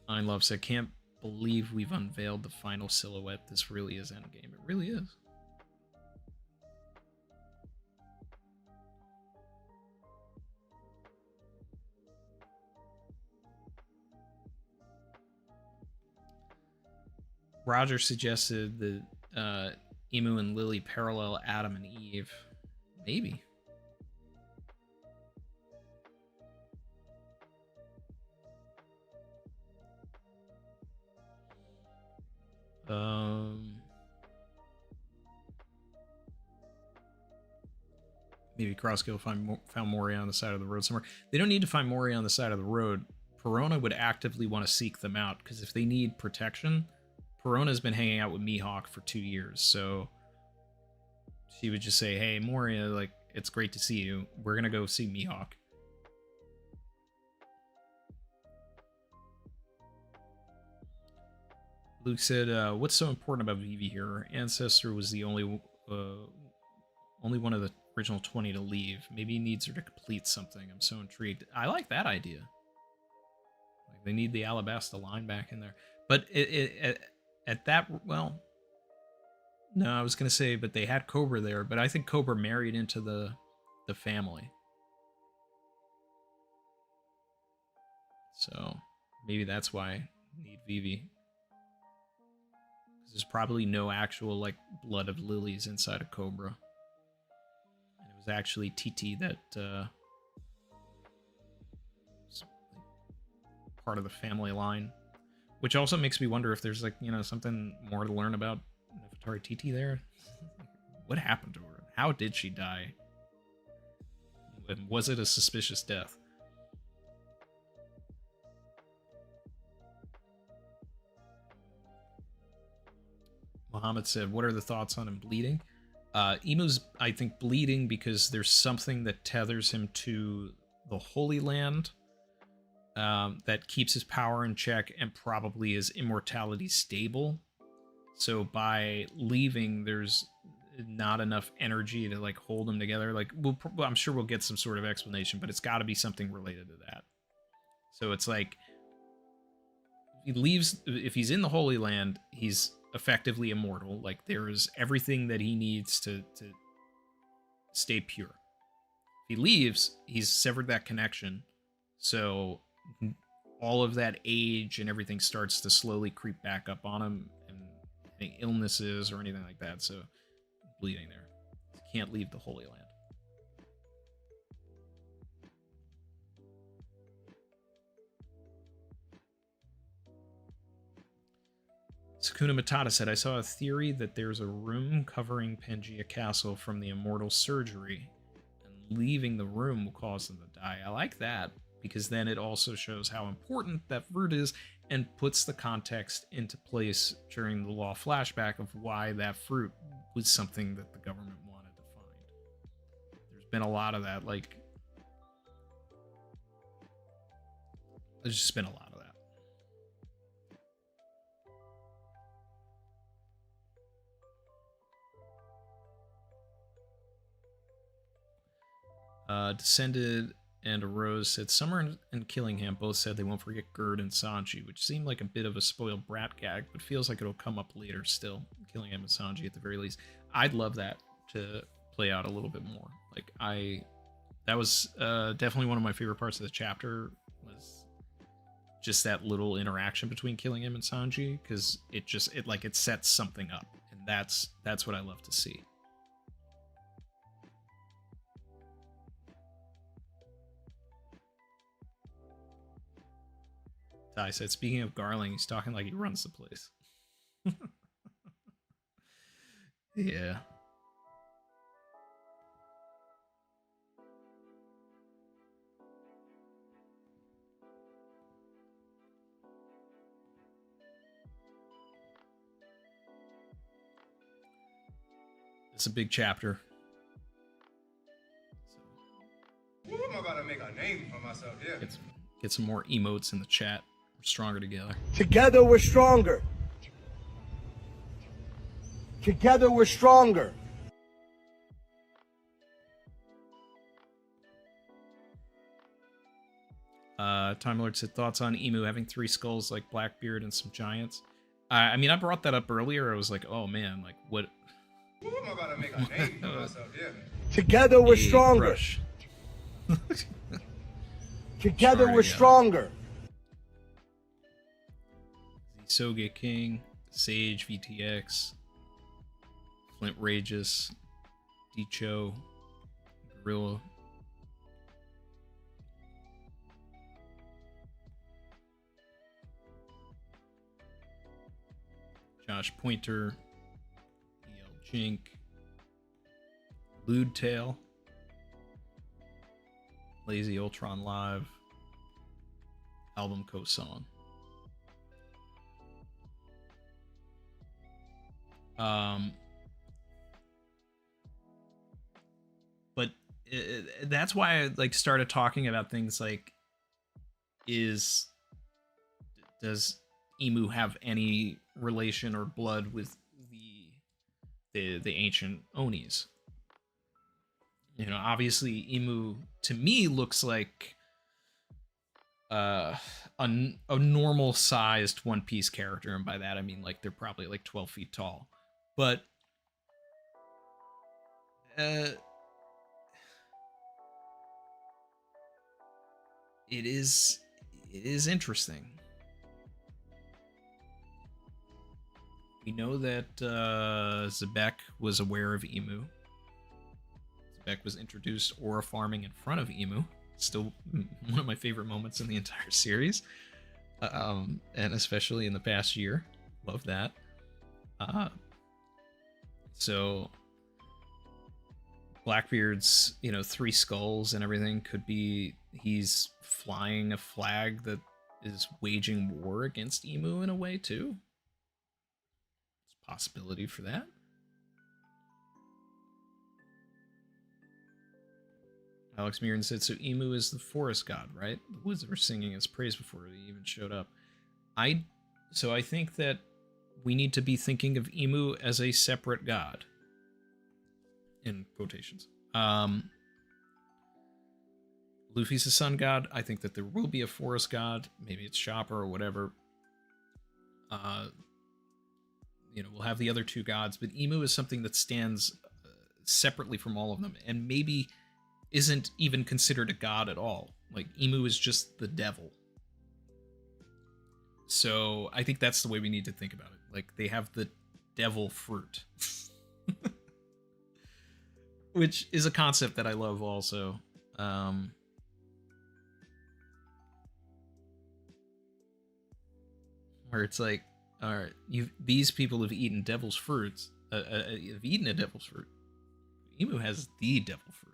Speaker 1: I Love said, can't believe we've unveiled the final silhouette. This really is Endgame. It really is. Roger suggested that Emu and Lily parallel Adam and Eve. Maybe. Maybe Crosskill found Moria on the side of the road somewhere. They don't need to find Moria on the side of the road. Perona would actively want to seek them out, because if they need protection, Perona's been hanging out with Mihawk for 2 years, so she would just say, hey, Moria, like, it's great to see you. We're gonna go see Mihawk. Luke said, what's so important about Vivi here? Her ancestor was the only one of the original 20 to leave. Maybe he needs her to complete something. I'm so intrigued. I like that idea. Like, they need the Alabasta line back in there. But at that, well, no, I was going to say, but they had Cobra there, but I think Cobra married into the family. So maybe that's why I need Vivi. There's probably no actual, like, blood of lilies inside of Cobra. And it was actually TT that was, like, part of the family line. Which also makes me wonder if there's, like, you know, something more to learn about Nefertari TT there. What happened to her? How did she die? Was it a suspicious death? Muhammad said, what are the thoughts on him bleeding? Emu's, I think, bleeding because there's something that tethers him to the Holy Land that keeps his power in check and probably his immortality stable. So by leaving, there's not enough energy to like hold them together. Like I'm sure we'll get some sort of explanation, but it's got to be something related to that. So it's like he leaves, if he's in the Holy Land, he's effectively immortal. Like there is everything that he needs to stay pure. If he leaves, he's severed that connection. So all of that age and everything starts to slowly creep back up on him, and any illnesses or anything like that. So bleeding there. He can't leave the Holy Land. Sakuna Matata said, I saw a theory that there's a room covering Pangea Castle from the immortal surgery, and leaving the room will cause them to die. I like that, because then it also shows how important that fruit is and puts the context into place during the Law flashback of why that fruit was something that the government wanted to find. There's been a lot of that, like, there's just been a lot of that. Descended and Arose said, Summer and Killingham both said they won't forget Gerd and Sanji, which seemed like a bit of a spoiled brat gag, but feels like it'll come up later still. Killingham and Sanji at the very least. I'd love that to play out a little bit more. Like, that was definitely one of my favorite parts of the chapter, was just that little interaction between Killingham and Sanji, because it sets something up, and that's what I love to see. I said, speaking of Garling, he's talking like he runs the place. Yeah. It's a big chapter.
Speaker 3: I'm about to make a name for myself here.
Speaker 1: Get some more emotes in the chat. We're stronger together.
Speaker 2: Together we're stronger. Together we're stronger.
Speaker 1: Time Lord said, thoughts on Emu having 3 skulls like Blackbeard and some giants? I mean, I brought that up earlier. I was like, oh man, like what?
Speaker 3: I'm about to make a name for myself here.
Speaker 2: Together we're stronger. Together we're stronger.
Speaker 1: Soge King, Sage VTX, Flint Rageous, Dicho, Gorilla. Josh Pointer, EL Jink, Lewd Tail, Lazy Ultron Live, Album Co-Song. But that's why I like started talking about things like, does Emu have any relation or blood with the ancient Onis? You know, obviously Emu to me looks like a normal sized One Piece character, and by that I mean like they're probably like 12 feet tall. But it is interesting. We know that Zebek was aware of Emu. Zebek was introduced aura farming in front of Emu. Still one of my favorite moments in the entire series, and especially in the past year. Love that. So Blackbeard's, 3 skulls and everything could be he's flying a flag that is waging war against Emu in a way too. It's possibility for that. Alex Mirren said, so Emu is the forest god, right? The woods were singing his praise before he even showed up. So I think that we need to be thinking of Emu as a separate god. In quotations. Luffy's the sun god. I think that there will be a forest god. Maybe it's Chopper or whatever. We'll have the other two gods, but Emu is something that stands separately from all of them, and maybe isn't even considered a god at all. Like, Emu is just the devil. So I think that's the way we need to think about it. Like, they have the devil fruit. Which is a concept that I love also. Where it's like, all right, these people have eaten devil's fruits. Have eaten a devil's fruit. Emu has the devil fruit.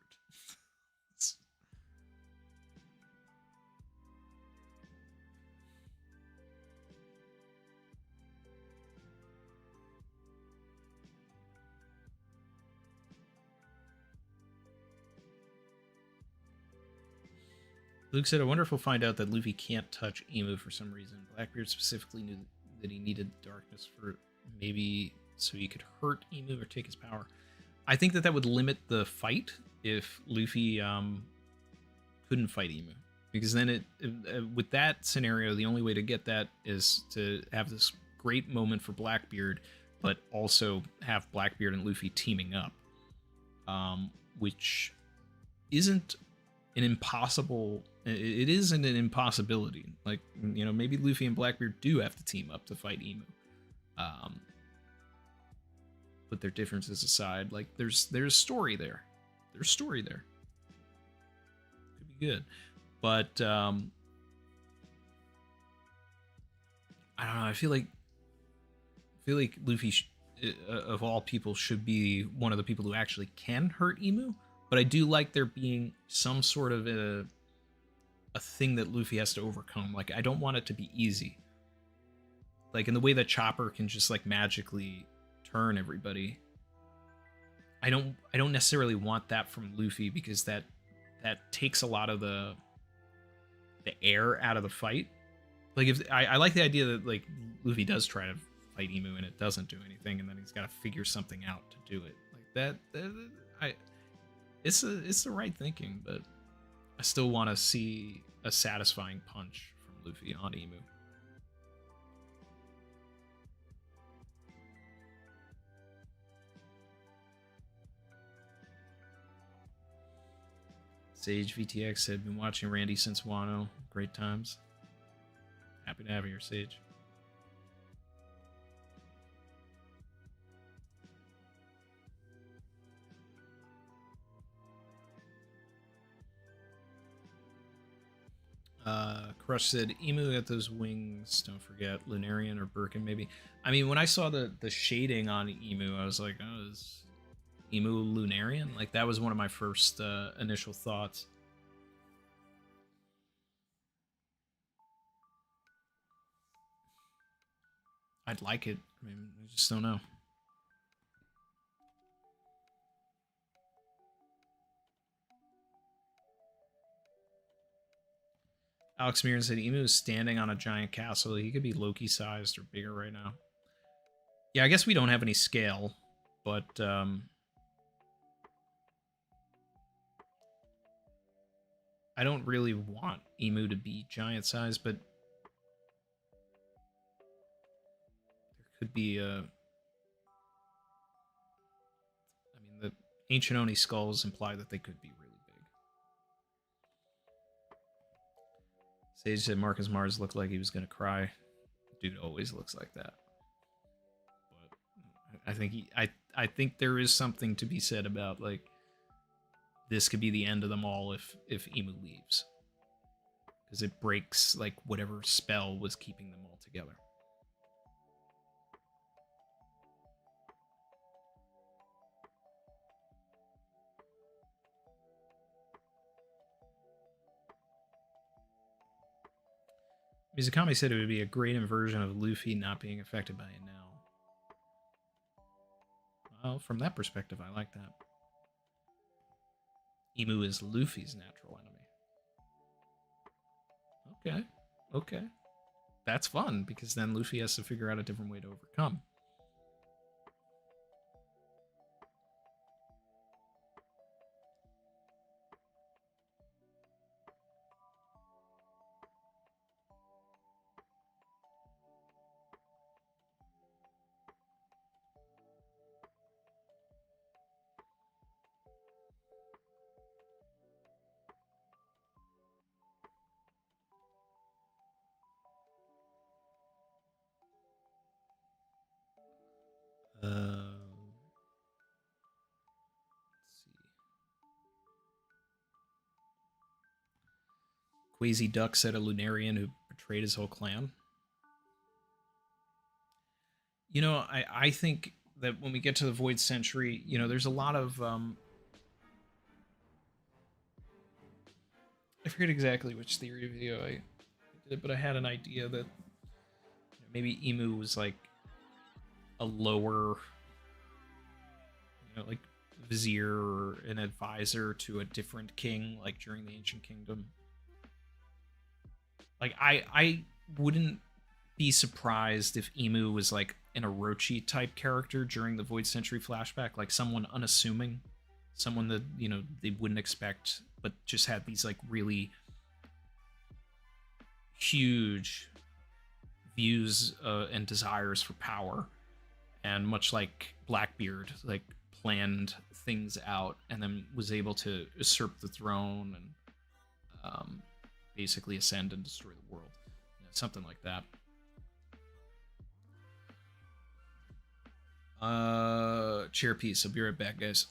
Speaker 1: Luke said, I wonder if we'll find out that Luffy can't touch Emu for some reason. Blackbeard specifically knew that he needed darkness for maybe so he could hurt Emu or take his power. I think that would limit the fight if Luffy couldn't fight Emu. Because then with that scenario, the only way to get that is to have this great moment for Blackbeard, but also have Blackbeard and Luffy teaming up. Which isn't an impossible... It isn't an impossibility. Like, maybe Luffy and Blackbeard do have to team up to fight Emu. Put their differences aside. Like, there's story there. There's story there. Could be good. But, I don't know. I feel like Luffy, of all people, should be one of the people who actually can hurt Emu. But I do like there being some sort of a thing that Luffy has to overcome. Like, I don't want it to be easy. Like, in the way that Chopper can just, like, magically turn everybody. I don't necessarily want that from Luffy, because that takes a lot of the air out of the fight. Like, if I like the idea that, like, Luffy does try to fight Emu and it doesn't do anything, and then he's got to figure something out to do it. Like, it's the right thinking, but I still want to see a satisfying punch from Luffy on Emu. Sage VTX said, been watching Randy since Wano. Great times. Happy to have you here, Sage. Crush said, Emu got those wings, don't forget. Lunarian or Birkin, maybe. I mean, when I saw the shading on Emu, I was like, oh, is Emu Lunarian? Like, that was one of my first initial thoughts. I'd like it. I mean, I just don't know. Alex Mirren said Emu is standing on a giant castle. He could be Loki-sized or bigger right now. Yeah, I guess we don't have any scale, but I don't really want Emu to be giant-sized, but there could be a... I mean, the Ancient Oni skulls imply that they could be really big. Sage said Marcus Mars looked like he was going to cry. Dude always looks like that. But I think I think there is something to be said about, like, this could be the end of them all if Emu leaves. Because it breaks, like, whatever spell was keeping them all together. Mizukami said it would be a great inversion of Luffy not being affected by it now. Well, from that perspective, I like that. Emu is Luffy's natural enemy. Okay, okay. That's fun, because then Luffy has to figure out a different way to overcome. Let's see. Quasi Duck said a Lunarian who betrayed his whole clan. You know, I think that when we get to the Void Century, you know, there's a lot of I forget exactly which theory video I did, but I had an idea that maybe Emu was like a lower, like vizier or an advisor to a different king, like during the Ancient Kingdom. Like I wouldn't be surprised if Emu was like an Orochi type character during the Void Century flashback, like someone unassuming, someone that, they wouldn't expect, but just had these like really huge views and desires for power, and much like Blackbeard, like planned things out and then was able to usurp the throne and basically ascend and destroy the world, something like that. Chair piece. I'll be right back, guys.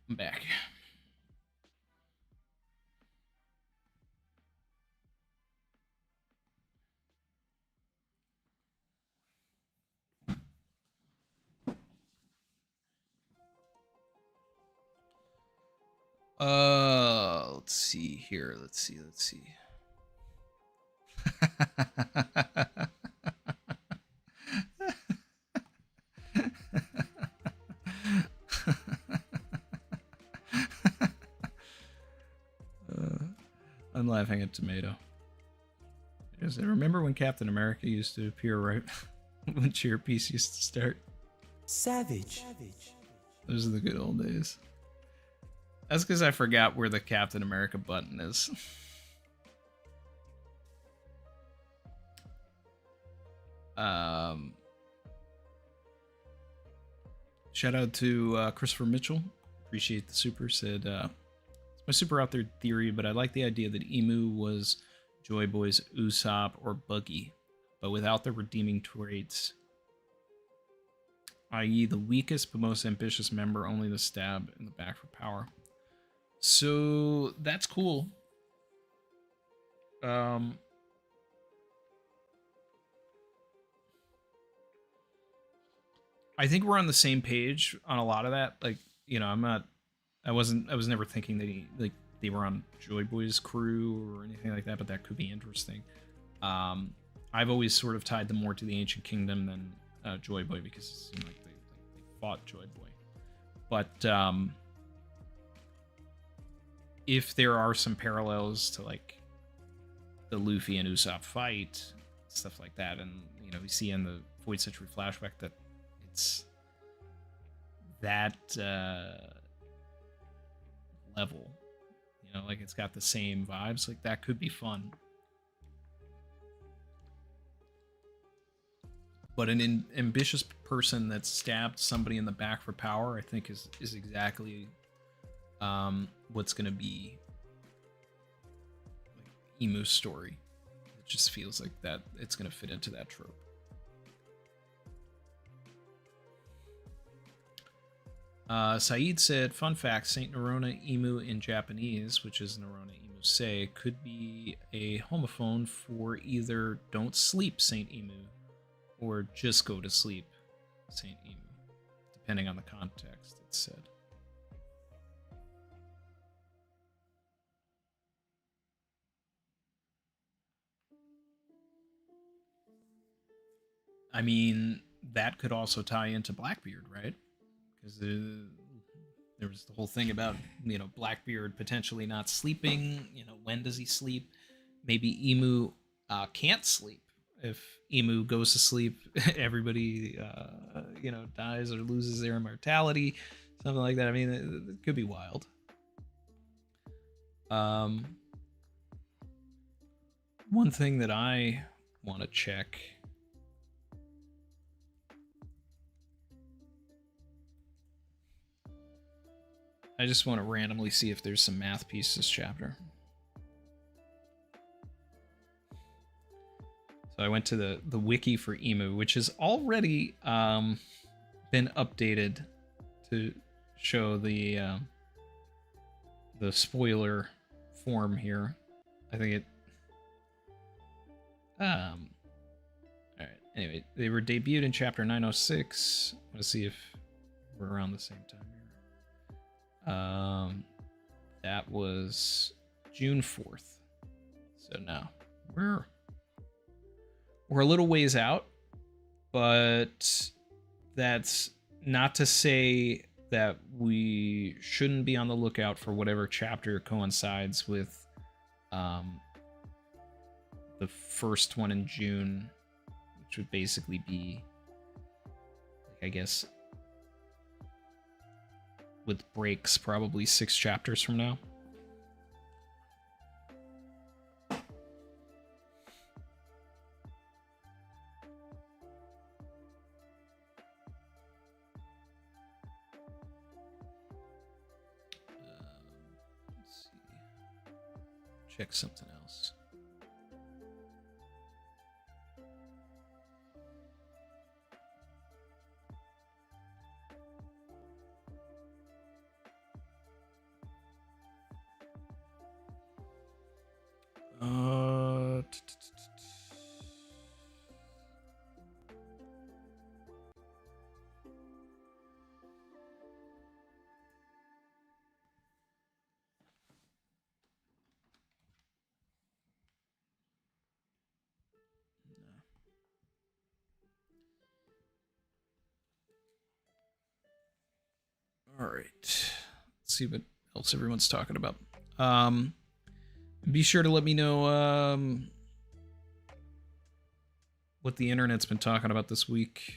Speaker 1: I'm back. Let's see here. Let's see. I'm laughing at Tomato. Because I remember when Captain America used to appear right when Cheer Piece used to start.
Speaker 4: Savage.
Speaker 1: Those are the good old days. That's because I forgot where the Captain America button is. Shout out to Christopher Mitchell. Appreciate the super. Said, it's my super out there theory, but I like the idea that Emu was Joy Boys, Usopp, or Buggy, but without the redeeming traits, i.e. the weakest but most ambitious member, only the stab in the back for power. So that's cool. I think we're on the same page on a lot of that. Like, you know, I was never thinking that they were on Joy Boy's crew or anything like that, but that could be interesting. I've always sort of tied them more to the Ancient Kingdom than Joy Boy, because it seemed like they fought Joy Boy. But if there are some parallels to like the Luffy and Usopp fight, stuff like that, and you know, we see in the Void Century flashback that it's that level, you know, like it's got the same vibes, like that could be fun. But an ambitious person that stabbed somebody in the back for power, I think is exactly what's going to be like Emu's story. It just feels like that it's going to fit into that trope. Saeed said, fun fact, Saint Nerona Emu in Japanese, which is Nerona Emu Sei, could be a homophone for either don't sleep Saint Emu or just go to sleep Saint Emu, depending on the context, it's said. I mean, that could also tie into Blackbeard, right? Because there was the whole thing about, you know, Blackbeard potentially not sleeping. You know, when does he sleep? Maybe Emu can't sleep. If Emu goes to sleep, everybody, you know, dies or loses their immortality, something like that. I mean, it could be wild. One thing that I want to check. I just want to randomly see if there's some math piece this chapter. So I went to the wiki for Emu, which has already been updated to show the spoiler form here. I think it. All right. Anyway, they were debuted in chapter 906. Let's see if we're around the same time here. That was June 4th. So now we're a little ways out, but that's not to say that we shouldn't be on the lookout for whatever chapter coincides with the first one in June, which would basically be, I guess, with breaks, probably 6 chapters from now. Let's see. Check something else. All right. Let's see what else everyone's talking about. Be sure to let me know what the internet's been talking about this week.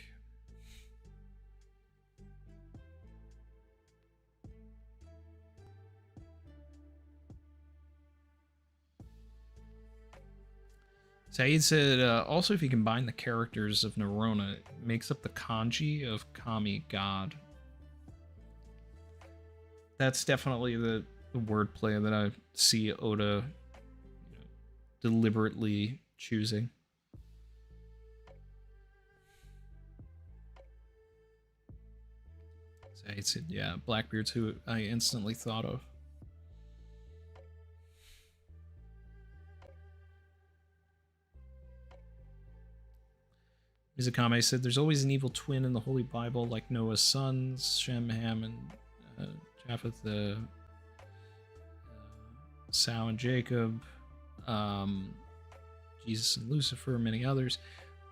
Speaker 1: Saeed said, also, if you combine the characters of Nerona, it makes up the kanji of Kami, God. That's definitely the wordplay that I see Oda deliberately choosing. So it's, yeah, Blackbeard's who I instantly thought of. Mizukame said, "There's always an evil twin in the Holy Bible, like Noah's sons, Shem, Ham, and Japheth, Sao and Jacob, Jesus and Lucifer, many others."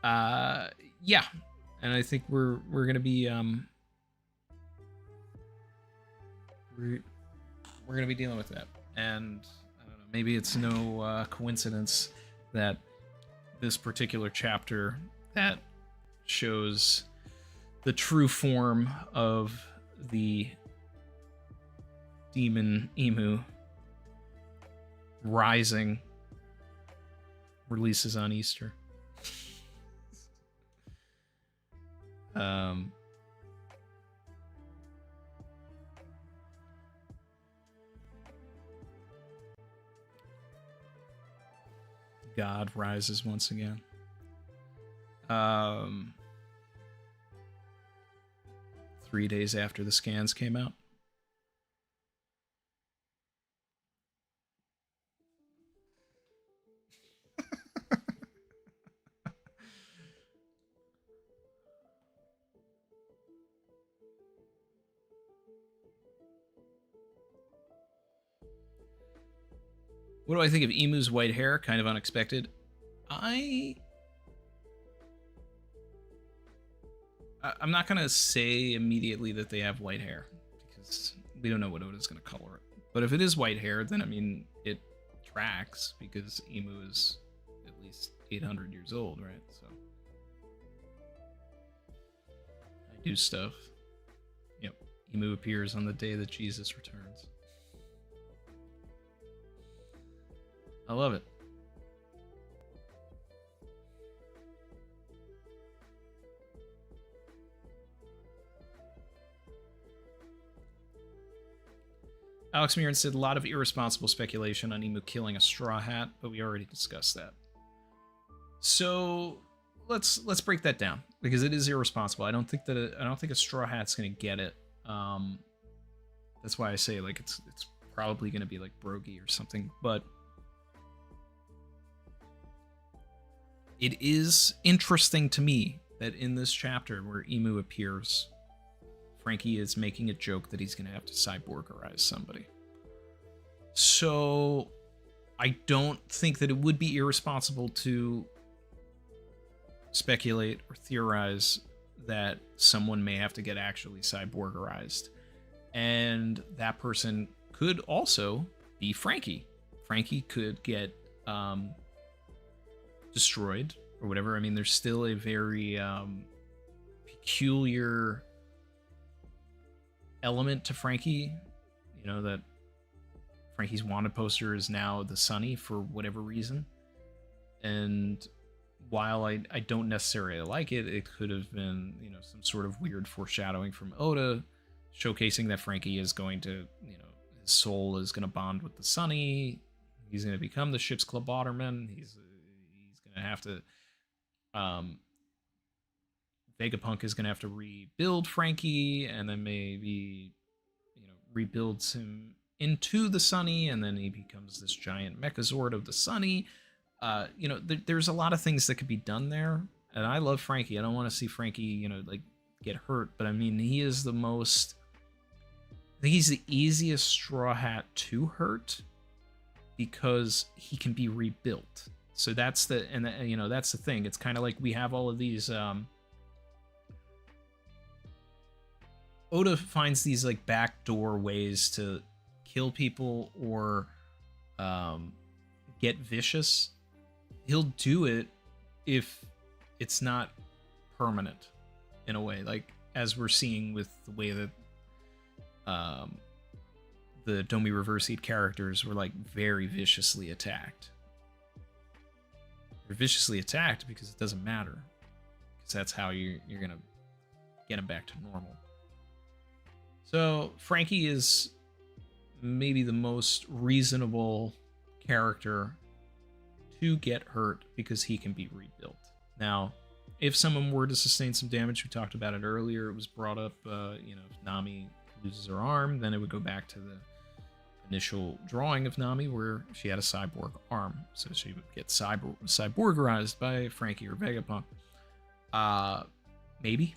Speaker 1: Yeah, and I think we're gonna be we're gonna be dealing with that, and I don't know, maybe it's no coincidence that this particular chapter that shows the true form of the demon emu rising releases on Easter. God rises once again. 3 days after the scans came out. What do I think of Emu's white hair? Kind of unexpected. I'm not going to say immediately that they have white hair, because we don't know what Oda's going to color it. But if it is white hair, then, I mean, it tracks, because Emu is at least 800 years old, right? So I do stuff. Yep. Emu appears on the day that Jesus returns. I love it. Alex Mirren said, a lot of irresponsible speculation on Emu killing a Straw Hat, but we already discussed that. So let's break that down, because it is irresponsible. I don't think a Straw Hat's gonna get it. That's why I say, like, it's probably gonna be like Brogy or something. But it is interesting to me that in this chapter where Emu appears, Frankie is making a joke that he's going to have to cyborgerize somebody. So I don't think that it would be irresponsible to speculate or theorize that someone may have to get actually cyborgerized. And that person could also be Frankie. Frankie could get destroyed or whatever. I mean, there's still a very peculiar element to Frankie, you know, that Frankie's wanted poster is now the Sunny for whatever reason. And while I don't necessarily like it, it could have been, you know, some sort of weird foreshadowing from Oda, showcasing that Frankie is going to, you know, his soul is going to bond with the Sunny. He's going to become the ship's Clawbotterman. He's going to have to, Vegapunk is going to have to rebuild Frankie, and then maybe, you know, rebuilds him into the Sunny, and then he becomes this giant Mechazord of the Sunny. You know, there's a lot of things that could be done there, and I love Frankie. I don't want to see Frankie, you know, like, get hurt, but I mean, he is the most, I think he's the easiest Straw Hat to hurt, because he can be rebuilt. So that's the, and you know, that's the thing. It's kind of like we have all of these, Oda finds these like backdoor ways to kill people or get vicious. He'll do it if it's not permanent, in a way, like as we're seeing with the way that the Domi Reverseed characters were like very viciously attacked. They're viciously attacked because it doesn't matter, because that's how you're gonna get them back to normal. So Frankie is maybe the most reasonable character to get hurt because he can be rebuilt. Now, if someone were to sustain some damage, we talked about it earlier, it was brought up, if Nami loses her arm, then it would go back to the initial drawing of Nami where she had a cyborg arm. So she would get cyborgerized by Frankie or Vegapunk. Maybe.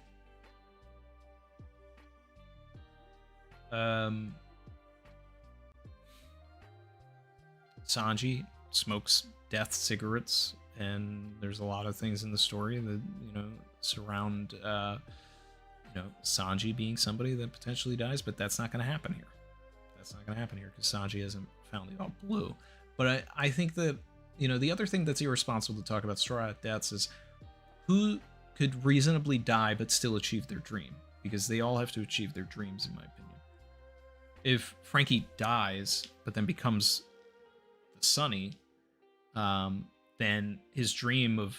Speaker 1: Sanji smokes death cigarettes, and there's a lot of things in the story that surround Sanji being somebody that potentially dies, but that's not going to happen here. That's not going to happen here because Sanji hasn't found the all blue. But I think that the other thing that's irresponsible to talk about Straw Hat deaths is who could reasonably die but still achieve their dream, because they all have to achieve their dreams, in my opinion. If Frankie dies but then becomes the Sunny, then his dream of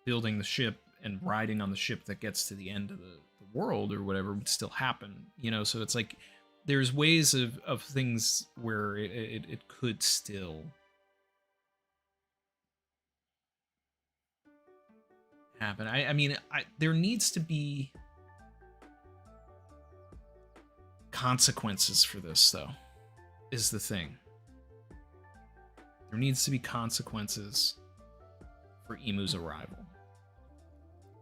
Speaker 1: building the ship and riding on the ship that gets to the end of the world or whatever would still happen. So it's like there's ways of things where it could still happen. I mean, there needs to be consequences for this, though, is the thing. There needs to be consequences for Imu's arrival.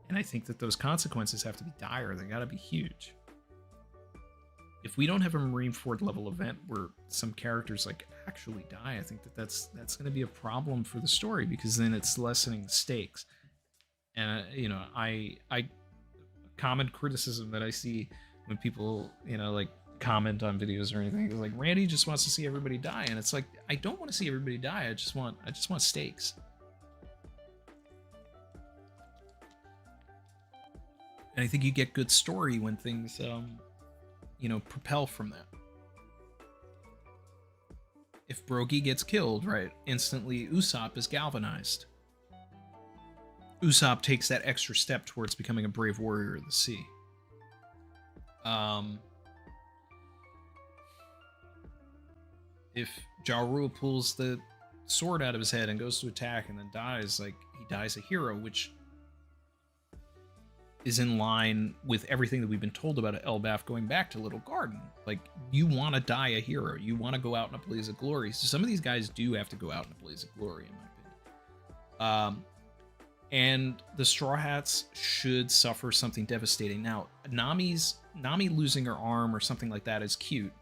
Speaker 1: And I think that those consequences have to be dire. They gotta be huge. If we don't have a Marineford level event where some characters actually die, I think that's going to be a problem for the story, because then it's lessening the stakes. And I common criticism that I see when people comment on videos or anything is like, Randy just wants to see everybody die, and it's like, I don't want to see everybody die. I just want stakes. And I think you get good story when things propel from that. If Brogy gets killed, right, instantly Usopp is galvanized. Usopp takes that extra step towards becoming a brave warrior of the sea. If Ja Rule pulls the sword out of his head and goes to attack and then dies, he dies a hero, which is in line with everything that we've been told about Elbaf going back to Little Garden. You want to die a hero. You want to go out in a blaze of glory. So some of these guys do have to go out in a blaze of glory, in my opinion. And the Straw Hats should suffer something devastating. Now, Nami losing her arm or something like that is cute.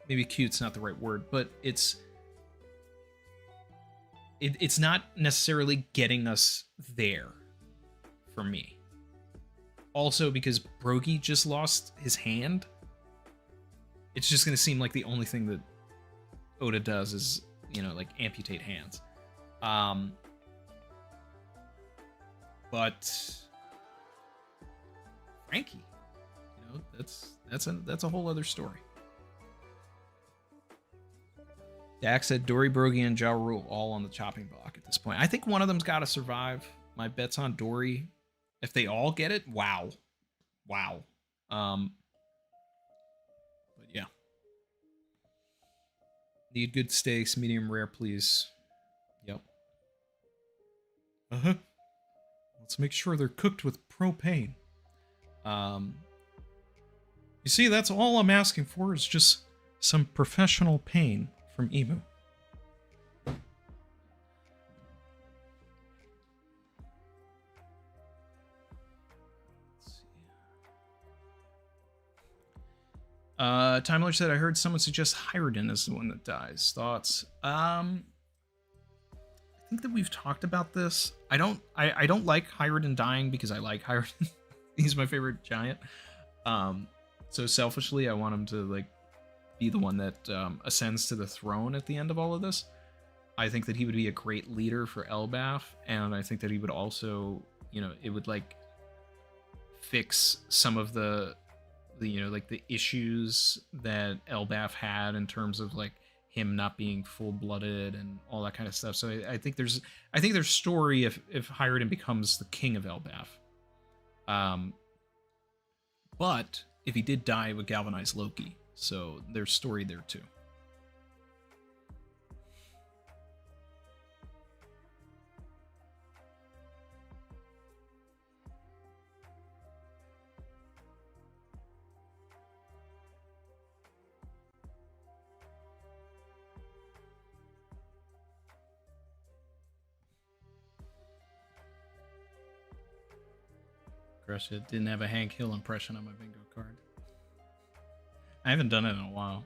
Speaker 1: Maybe cute's not the right word, but it's not necessarily getting us there for me. Also, because Brogy just lost his hand, it's just going to seem like the only thing that Oda does is, amputate hands. But Frankie, that's a whole other story. Dak said Dory, Brogy, and Ja Rule all on the chopping block at this point. I think one of them's got to survive. My bet's on Dory. If they all get it, wow. But yeah. Need good steaks, medium rare, please. Yep. Let's make sure they're cooked with propane. You see, that's all I'm asking for is just some professional pain from Imu. Timler said, I heard someone suggest Hyruden as the one that dies. Thoughts? I think that we've talked about this. I don't like Hyruden dying because I like Hyruden. He's my favorite giant. So selfishly, I want him to be the one that ascends to the throne at the end of all of this. I think that he would be a great leader for Elbaf, and I think that he would also, it would fix some of the issues that Elbaf had in terms of him not being full-blooded and all that kind of stuff. So I think there's story if Hyruden becomes the king of Elbaf. But if he did die, it would galvanize Loki. So there's story there too. Crush it. Didn't have a Hank Hill impression on my bingo card. I haven't done it in a while.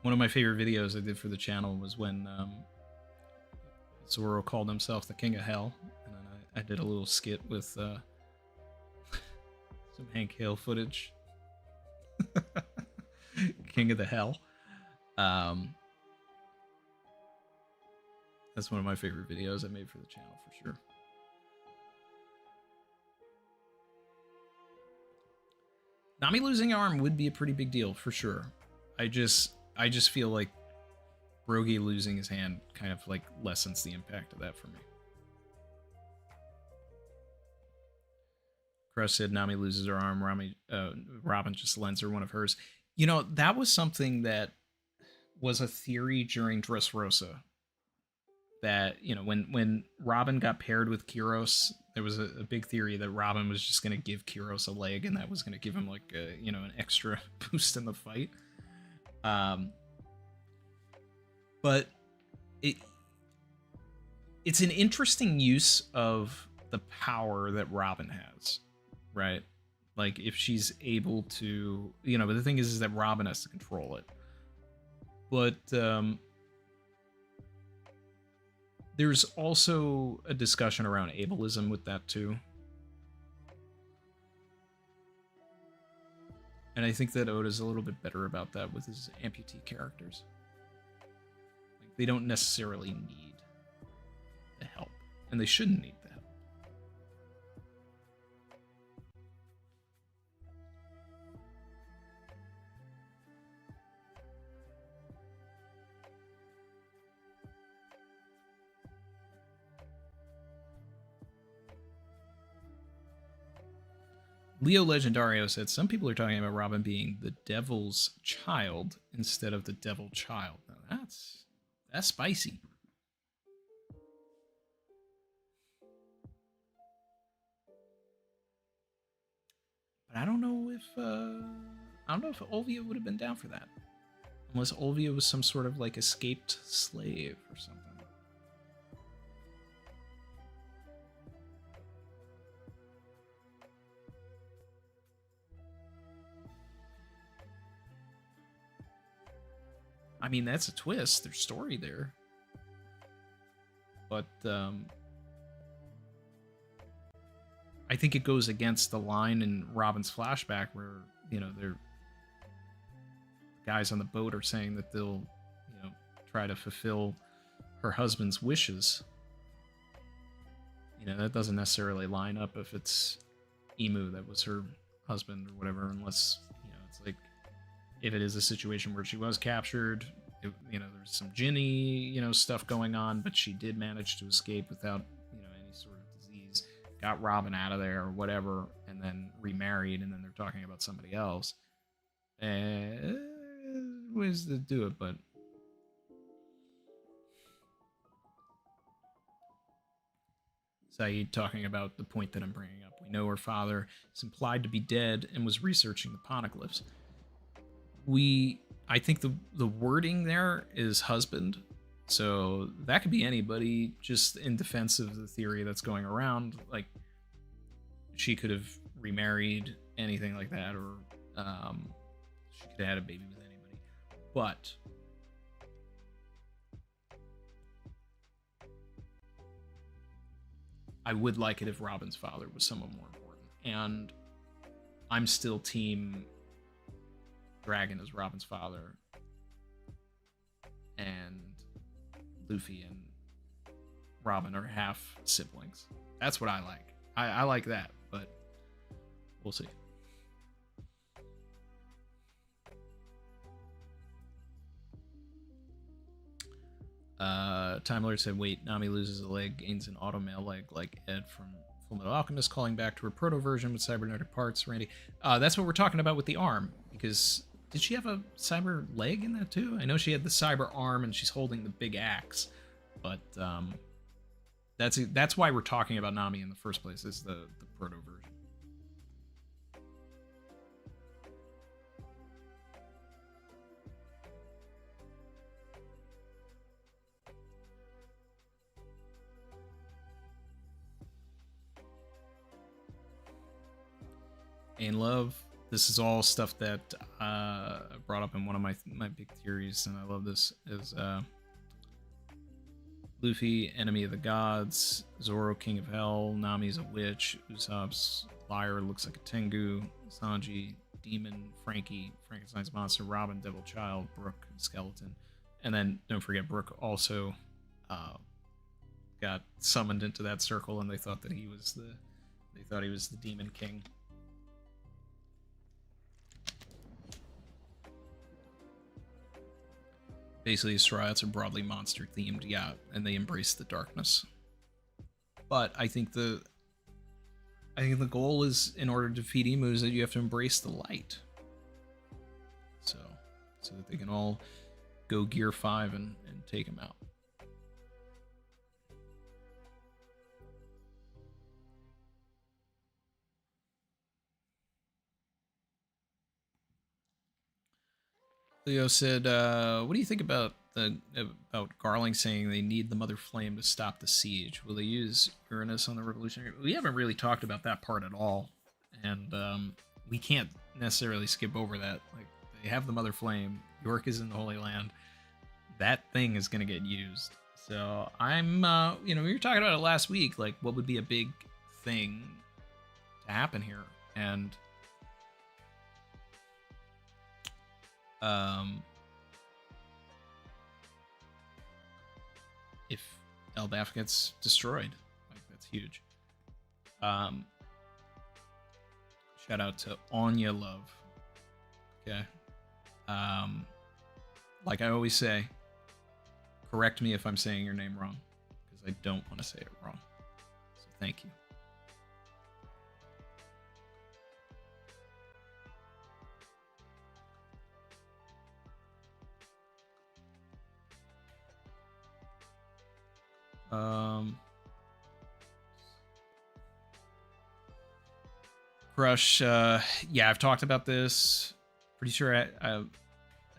Speaker 1: One of my favorite videos I did for the channel was when Zoro called himself the King of Hell, and then I did a little skit with some Hank Hill footage. King of the Hell. That's one of my favorite videos I made for the channel for sure. Nami losing an arm would be a pretty big deal for sure. I just feel like Rogi losing his hand kind of like lessens the impact of that for me. Crush said Nami loses her arm. Robin just lends her one of hers. You know, that was something that was a theory during Dressrosa. That, you know, when Robin got paired with Kyros, there was a big theory that Robin was just going to give Kyros a leg, and that was going to give him like a, you know, an extra boost in the fight. But it's an interesting use of the power that Robin has, right? Like if she's able to, you know, but the thing is that Robin has to control it. But there's also a discussion around ableism with that too. And I think that Oda's a little bit better about that with his amputee characters. Like, they don't necessarily need the help, and they shouldn't need the help. Leo Legendario said, some people are talking about Robin being the devil's child instead of the devil child. Now that's spicy. But I don't know if Olvia would have been down for that. Unless Olvia was some sort of like escaped slave or something. I mean, that's a twist. There's story there. But I think it goes against the line in Robin's flashback where, you know, the guys on the boat are saying that they'll, you know, try to fulfill her husband's wishes. You know, that doesn't necessarily line up if it's Emu that was her husband or whatever, unless, you know, it's like, if it is a situation where she was captured, you know, there's some Ginny, you know, stuff going on, but she did manage to escape without, you know, any sort of disease, got Robin out of there or whatever, and then remarried, and then they're talking about somebody else. Ways to do it, but Saeed talking about the point that I'm bringing up. We know her father is implied to be dead and was researching the poneglyphs. I think the wording there is husband, so that could be anybody, just in defense of the theory that's going around. Like, she could have remarried, anything like that, or she could have had a baby with anybody. But I would like it if Robin's father was someone more important, and I'm still team Dragon as Robin's father, and Luffy and Robin are half siblings. That's what I like. I like that, but we'll see. Time Lord said, wait, Nami loses a leg, gains an automail leg like Ed from Fullmetal Alchemist, calling back to her proto version with cybernetic parts. Randy, that's what we're talking about with the arm, because did she have a cyber leg in that too? I know she had the cyber arm and she's holding the big axe, but that's why we're talking about Nami in the first place, is the proto version. and love. This is all stuff that I brought up in one of my big theories, and I love this. Is Luffy, enemy of the gods, Zoro, king of hell, Nami's a witch, Usopp's liar, looks like a Tengu, Sanji, demon, Frankie, Frankenstein's monster, Robin, devil child, Brook, skeleton, and then don't forget Brook also got summoned into that circle, and they thought that he was the demon king. Basically, Straw Hats are broadly monster themed, yeah, and they embrace the darkness. But I think the goal is, in order to defeat Emu, is that you have to embrace the light. So that they can all go Gear 5 and take him out. Leo said, what do you think about Garling saying they need the Mother Flame to stop the siege? Will they use Uranus on the Revolutionary? We haven't really talked about that part at all, and we can't necessarily skip over that. Like, they have the Mother Flame, York is in the Holy Land, that thing is going to get used. So I'm, we were talking about it last week, like what would be a big thing to happen here, and if Elbaf gets destroyed, like that's huge. Shout out to Anya Love. Okay. Like I always say, correct me if I'm saying your name wrong, because I don't want to say it wrong. So thank you. Crush, yeah, I've talked about this. Pretty sure I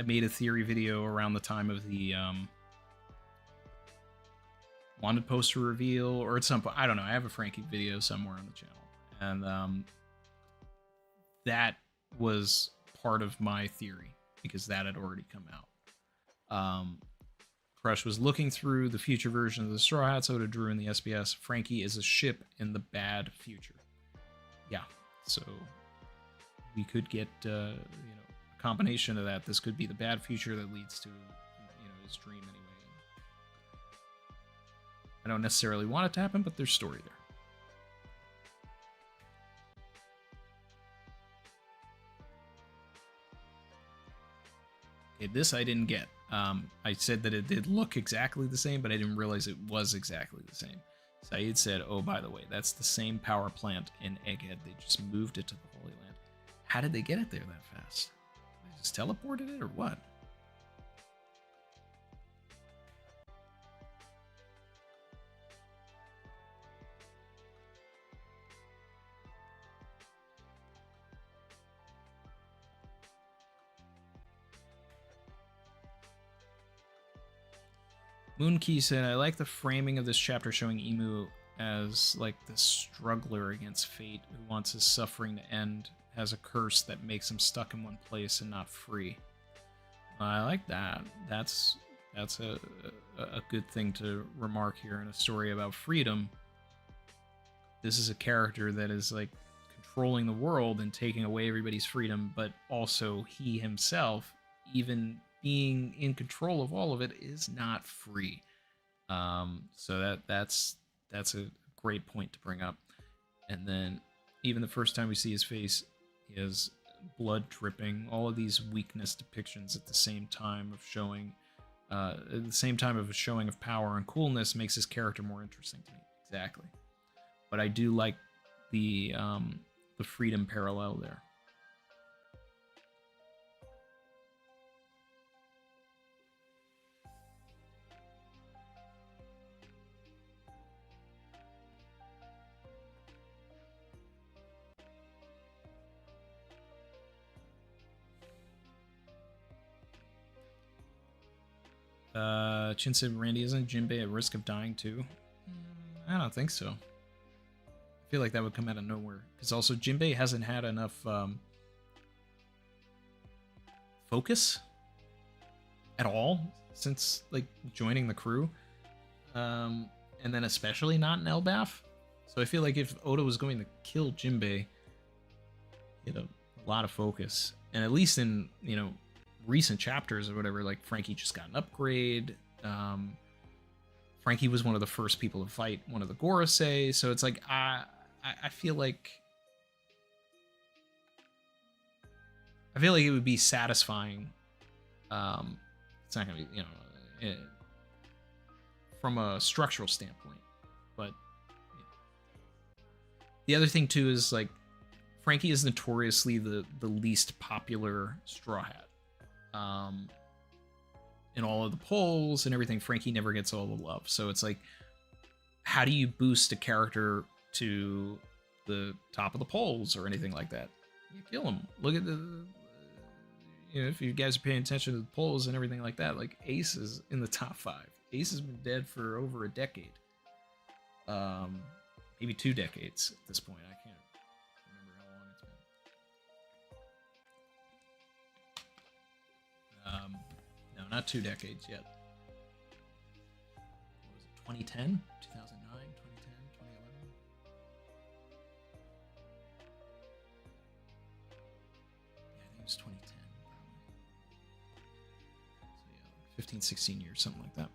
Speaker 1: made a theory video around the time of the wanted poster reveal, or at some point, I don't know. I have a Frankie video somewhere on the channel, and that was part of my theory because that had already come out. Crush was looking through the future version of the Straw Hats Oda drew in the SBS. Frankie is a ship in the bad future. Yeah, so we could get a combination of that. This could be the bad future that leads to his dream anyway. I don't necessarily want it to happen, but there's story there. Okay, this I didn't get. I said that it did look exactly the same, but I didn't realize it was exactly the same. Saeed said, oh, by the way, that's the same power plant in Egghead. They just moved it to the Holy Land. How did they get it there that fast? They just teleported it or what? Moonkey said, I like the framing of this chapter showing Emu as like the struggler against fate who wants his suffering to end, has a curse that makes him stuck in one place and not free. I like that. That's a good thing to remark here in a story about freedom. This is a character that is like controlling the world and taking away everybody's freedom, but also he himself, even being in control of all of it, is not free. So that's a great point to bring up. And then even the first time we see his face, he has blood dripping. All of these weakness depictions at the same time of showing, at the same time of a showing of power and coolness makes his character more interesting to me. Exactly. But I do like the freedom parallel there. Chin said, Randy, isn't Jinbei at risk of dying too? I don't think so. I feel like that would come out of nowhere. Because also Jinbei hasn't had enough focus at all since like joining the crew. And then especially not in Elbaf. So I feel like if Oda was going to kill Jinbei, he had a lot of focus. And at least in, you know, recent chapters or whatever, like Frankie just got an upgrade. Frankie was one of the first people to fight one of the Gorosei. So it's like, I feel like it would be satisfying. It's not gonna be, you know, from a structural standpoint, but the other thing too is like Frankie is notoriously the least popular Straw Hat. In all of the polls and everything, Frankie never gets all the love. So it's like, how do you boost a character to the top of the polls or anything like that? You kill him. Look at the, you know, if you guys are paying attention to the polls and everything like that, like Ace is in the top 5. Ace has been dead for over a decade. Maybe 2 decades at this point. I can't remember how long it's been. No, not 2 decades yet. What was it, 2010? 2009? 2010? 2011? Yeah, I think it was 2010, probably. So yeah, 15, 16 years, something like that.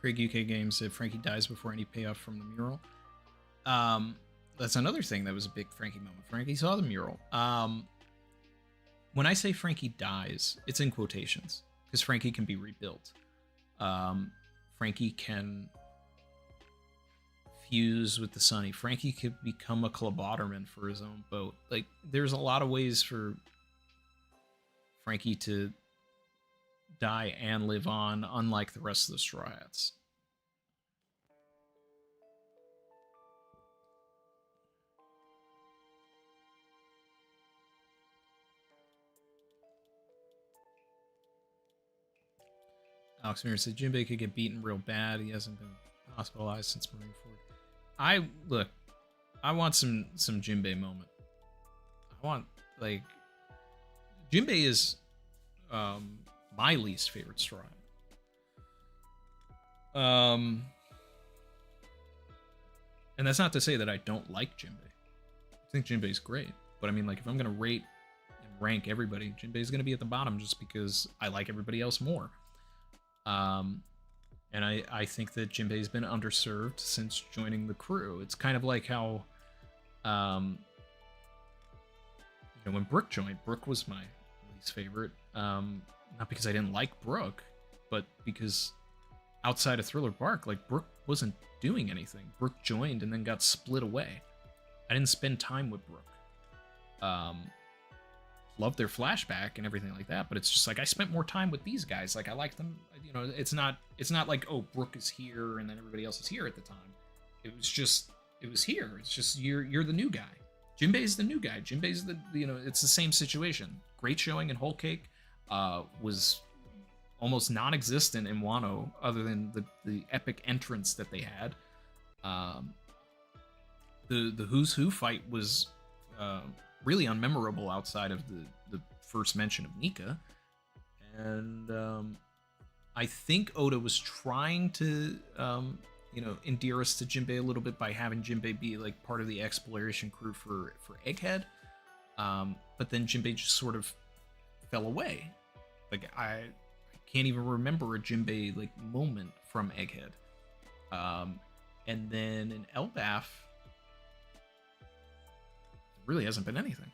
Speaker 1: Craig UK Games said Frankie dies before any payoff from the mural. That's another thing that was a big Frankie moment. Frankie saw the mural. When I say Frankie dies, it's in quotations because Frankie can be rebuilt. Frankie can fuse with the Sunny. Frankie could become a Klaboterman for his own boat. Like, there's a lot of ways for Frankie to die and live on, unlike the rest of the Straw Hats. Alex Mir said Jinbei could get beaten real bad. He hasn't been hospitalized since Marineford. I want some Jinbei moment. I want, like, Jinbei is my least favorite Straw Hat. And that's not to say that I don't like Jinbei. I think Jinbei's great, but I mean, like, if I'm gonna rate and rank everybody, Jinbei's gonna be at the bottom just because I like everybody else more. And I think that Jinbei's been underserved since joining the crew. It's kind of like how, you know, when Brook joined, Brook was my least favorite. Not because I didn't like Brook, but because outside of Thriller Bark, like, Brook wasn't doing anything. Brook joined and then got split away. I didn't spend time with Brook. Love their flashback and everything like that, but it's just like I spent more time with these guys. Like, I like them, you know. It's not like, oh, Brook is here and then everybody else is here at the time. It was here. It's just you're the new guy. Jinbei's the new guy. Jinbei's the, you know, it's the same situation. Great showing in Whole Cake. Was almost non-existent in Wano, other than the epic entrance that they had. The Who's Who fight was really unmemorable outside of the first mention of Nika, and I think Oda was trying to you know, endear us to Jinbei a little bit by having Jinbei be like part of the exploration crew for Egghead, but then Jinbei just sort of fell away. Like, I can't even remember a Jinbei like moment from Egghead. And then in Elbaf, there really hasn't been anything.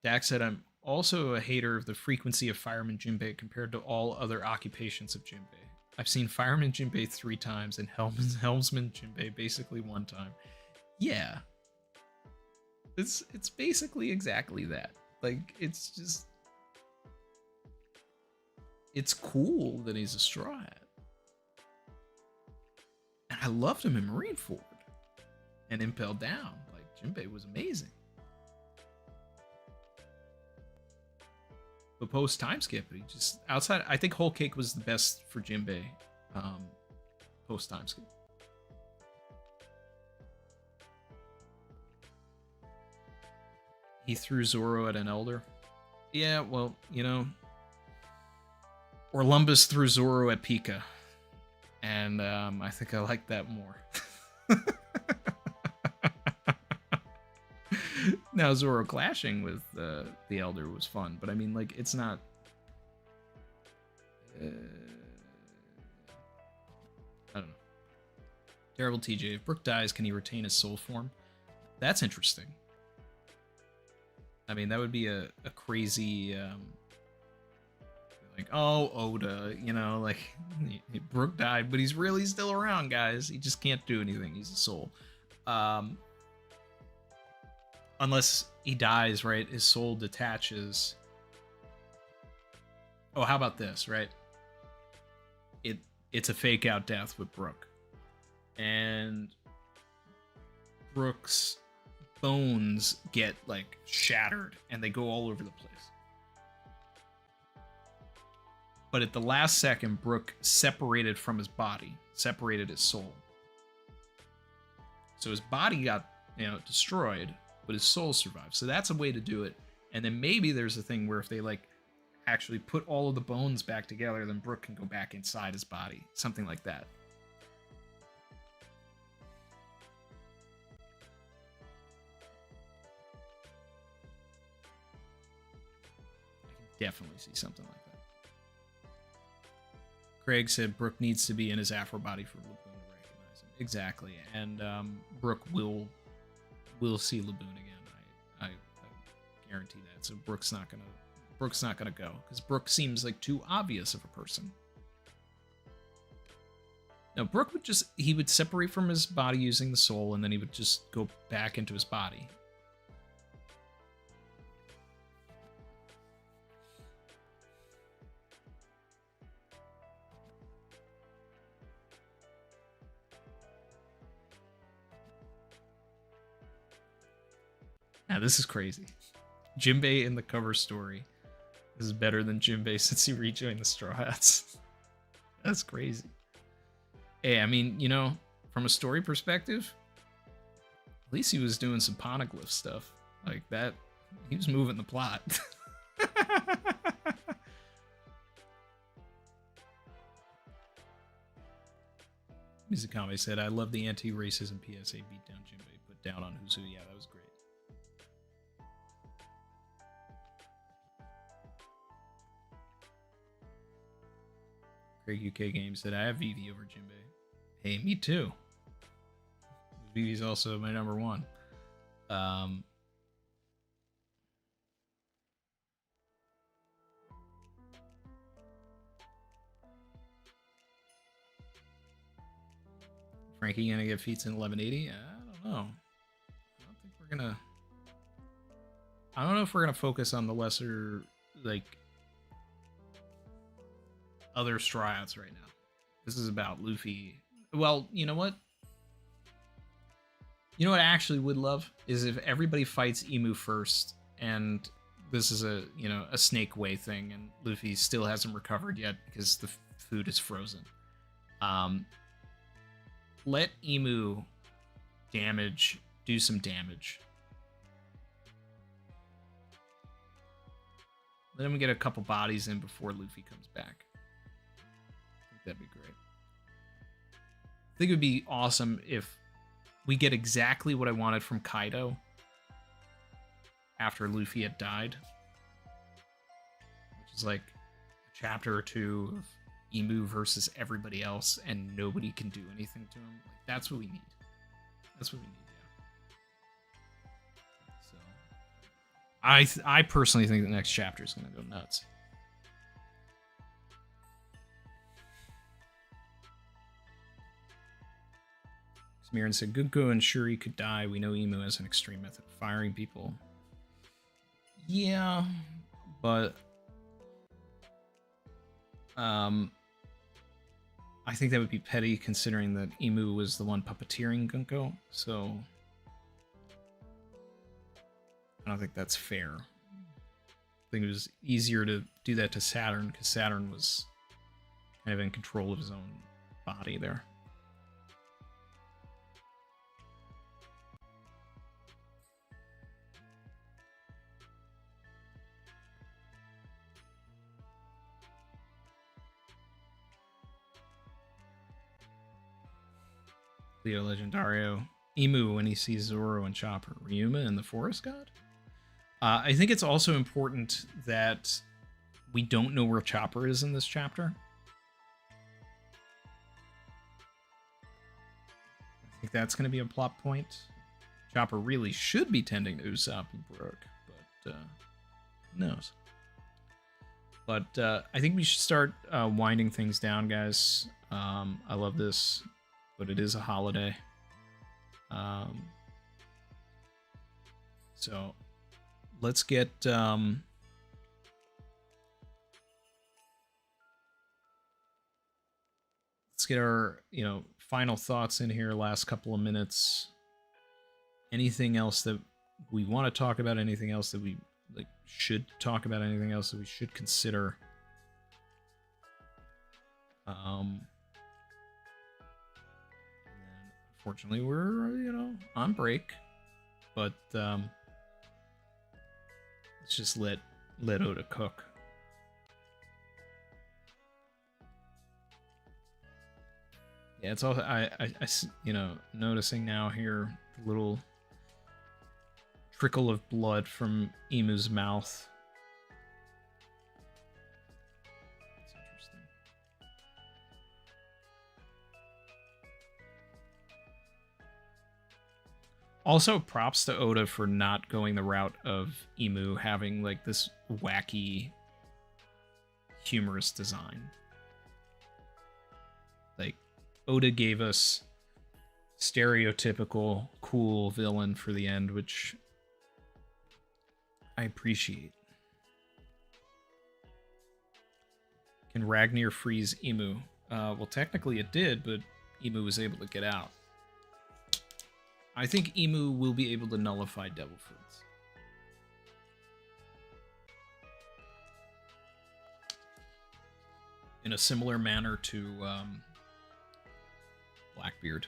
Speaker 1: Dax said, I'm also a hater of the frequency of Fireman Jinbei compared to all other occupations of Jinbei. I've seen Fireman Jinbei 3 times and Helmsman Jinbei basically 1 time. Yeah. It's basically exactly that. Like, it's just... it's cool that he's a Straw Hat. And I loved him in Marineford and Impel Down. Like, Jinbei was amazing. But post time skip, he just outside. I think Whole Cake was the best for Jinbei. Post time skip. He threw Zoro at an elder. Yeah, well, you know, Orlumbus threw Zoro at Pika, and I think I like that more. Now Zoro clashing with the elder was fun, but I mean, like, it's not. I don't know. Terrible TJ. If Brook dies, can he retain his soul form? That's interesting. I mean, that would be a crazy, like, oh, Oda, you know, like, Brook died, but he's really still around, guys. He just can't do anything. He's a soul. Unless he dies, right? His soul detaches. Oh, how about this, right? It's a fake out death with Brook. And Brook's bones get, like, shattered and they go all over the place. But at the last second, Brook separated from his body, separated his soul. So his body got, you know, destroyed, but his soul survived. So that's a way to do it. And then maybe there's a thing where if they, like, actually put all of the bones back together, then Brook can go back inside his body. Something like that. I can definitely see something like that. Craig said Brook needs to be in his Afro body for Laboon to recognize him. Exactly. And Brook will see Laboon again. I guarantee that. So Brook's not gonna go, because Brook seems like too obvious of a person. Now Brook would separate from his body using the soul, and then he would just go back into his body. Now this is crazy. Jinbei in the cover story is better than Jinbei since he rejoined the Straw Hats. That's crazy. Hey, I mean, you know, from a story perspective, at least he was doing some poneglyph stuff. Like that, he was moving the plot. Mizukame said, I love the anti-racism PSA beatdown Jinbei put down on Who's Who. Yeah, that was great. Craig UK Games said, I have Vivi over Jinbei. Hey, me too. Vivi's also my number one. Frankie gonna get feats in 1180? I don't know. I don't know if we're gonna focus on the lesser, like, other Straw Hats right now. This is about Luffy. Well, you know what? You know what I actually would love is if everybody fights Emu first, and this is a Snake Way thing, and Luffy still hasn't recovered yet because the food is frozen. Let Emu do some damage. Let him get a couple bodies in before Luffy comes back. I think that'd be great. I think it would be awesome if we get exactly what I wanted from Kaido after Luffy had died, which is like a chapter or two of Emu versus everybody else, and nobody can do anything to him. Like, that's what we need. That's what we need. Yeah. So, I personally think the next chapter is going to go nuts. Samiran said, Gunko and Shuri could die. We know Emu has an extreme method of firing people. Yeah, but I think that would be petty considering that Emu was the one puppeteering Gunko, so I don't think that's fair. I think it was easier to do that to Saturn because Saturn was kind of in control of his own body there. Leo Legendario. Emu when he sees Zoro and Chopper. Ryuma and the Forest God? I think it's also important that we don't know where Chopper is in this chapter. I think that's going to be a plot point. Chopper really should be tending to Usopp and Brook, but who knows? But I think we should start winding things down, guys. I love this, but it is a holiday. So let's get our final thoughts in here. Last couple of minutes. Anything else that we want to talk about? Anything else that we should talk about? Anything else that we should consider? Unfortunately, we're on break, but let's just let Oda cook. Yeah, it's all I noticing now here the little trickle of blood from Emu's mouth. That's interesting. Also, props to Oda for not going the route of Emu having like this wacky, humorous design. Like, Oda gave us stereotypical cool villain for the end, which I appreciate. Can Ragnar freeze Emu? Well, technically it did, but Emu was able to get out. I think Emu will be able to nullify Devil Fruits. In a similar manner to Blackbeard.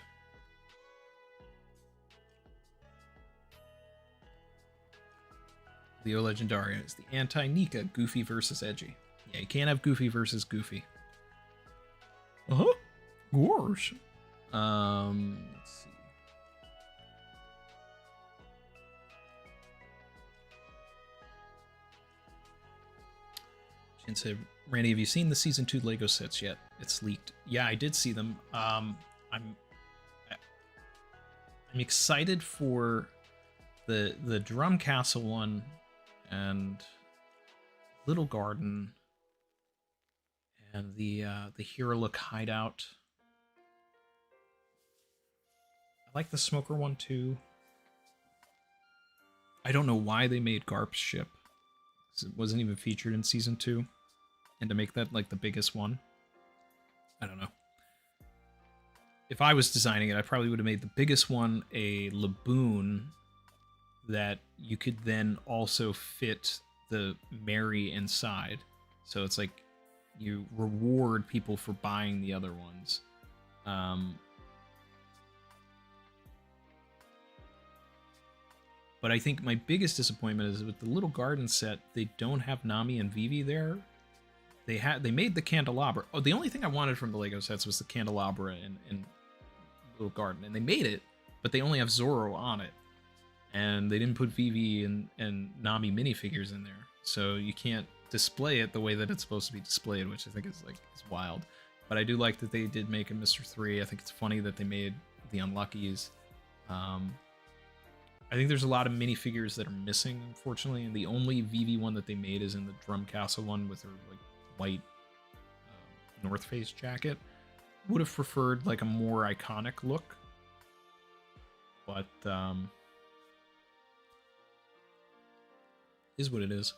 Speaker 1: Leo Legendaria is the anti-Nika, Goofy versus Edgy. Yeah, you can't have Goofy versus Goofy. Uh-huh. Gosh. Let's see. Jin said, Randy, have you seen the season 2 Lego sets yet? It's leaked. Yeah, I did see them. I'm excited for the Drum Castle one and Little Garden and the Hiraluk hideout. I like the Smoker one too. I don't know why they made Garp's ship. It wasn't even featured in season 2. And to make that like the biggest one, I don't know. If I was designing it, I probably would have made the biggest one a Laboon that you could then also fit the Mary inside. So it's like you reward people for buying the other ones. But I think my biggest disappointment is with the Little Garden set, they don't have Nami and Vivi there. They made the candelabra. Oh, the only thing I wanted from the Lego sets was the candelabra in Little Garden, and they made it, but they only have Zoro on it, and they didn't put Vivi and Nami minifigures in there, so you can't display it the way that it's supposed to be displayed, which I think is wild. But I do like that they did make a Mr. 3. I think it's funny that they made the Unluckies. I think there's a lot of minifigures that are missing, unfortunately, and the only Vivi one that they made is in the Drum Castle one with her like white North Face jacket. Would have preferred like a more iconic look, but is what it is.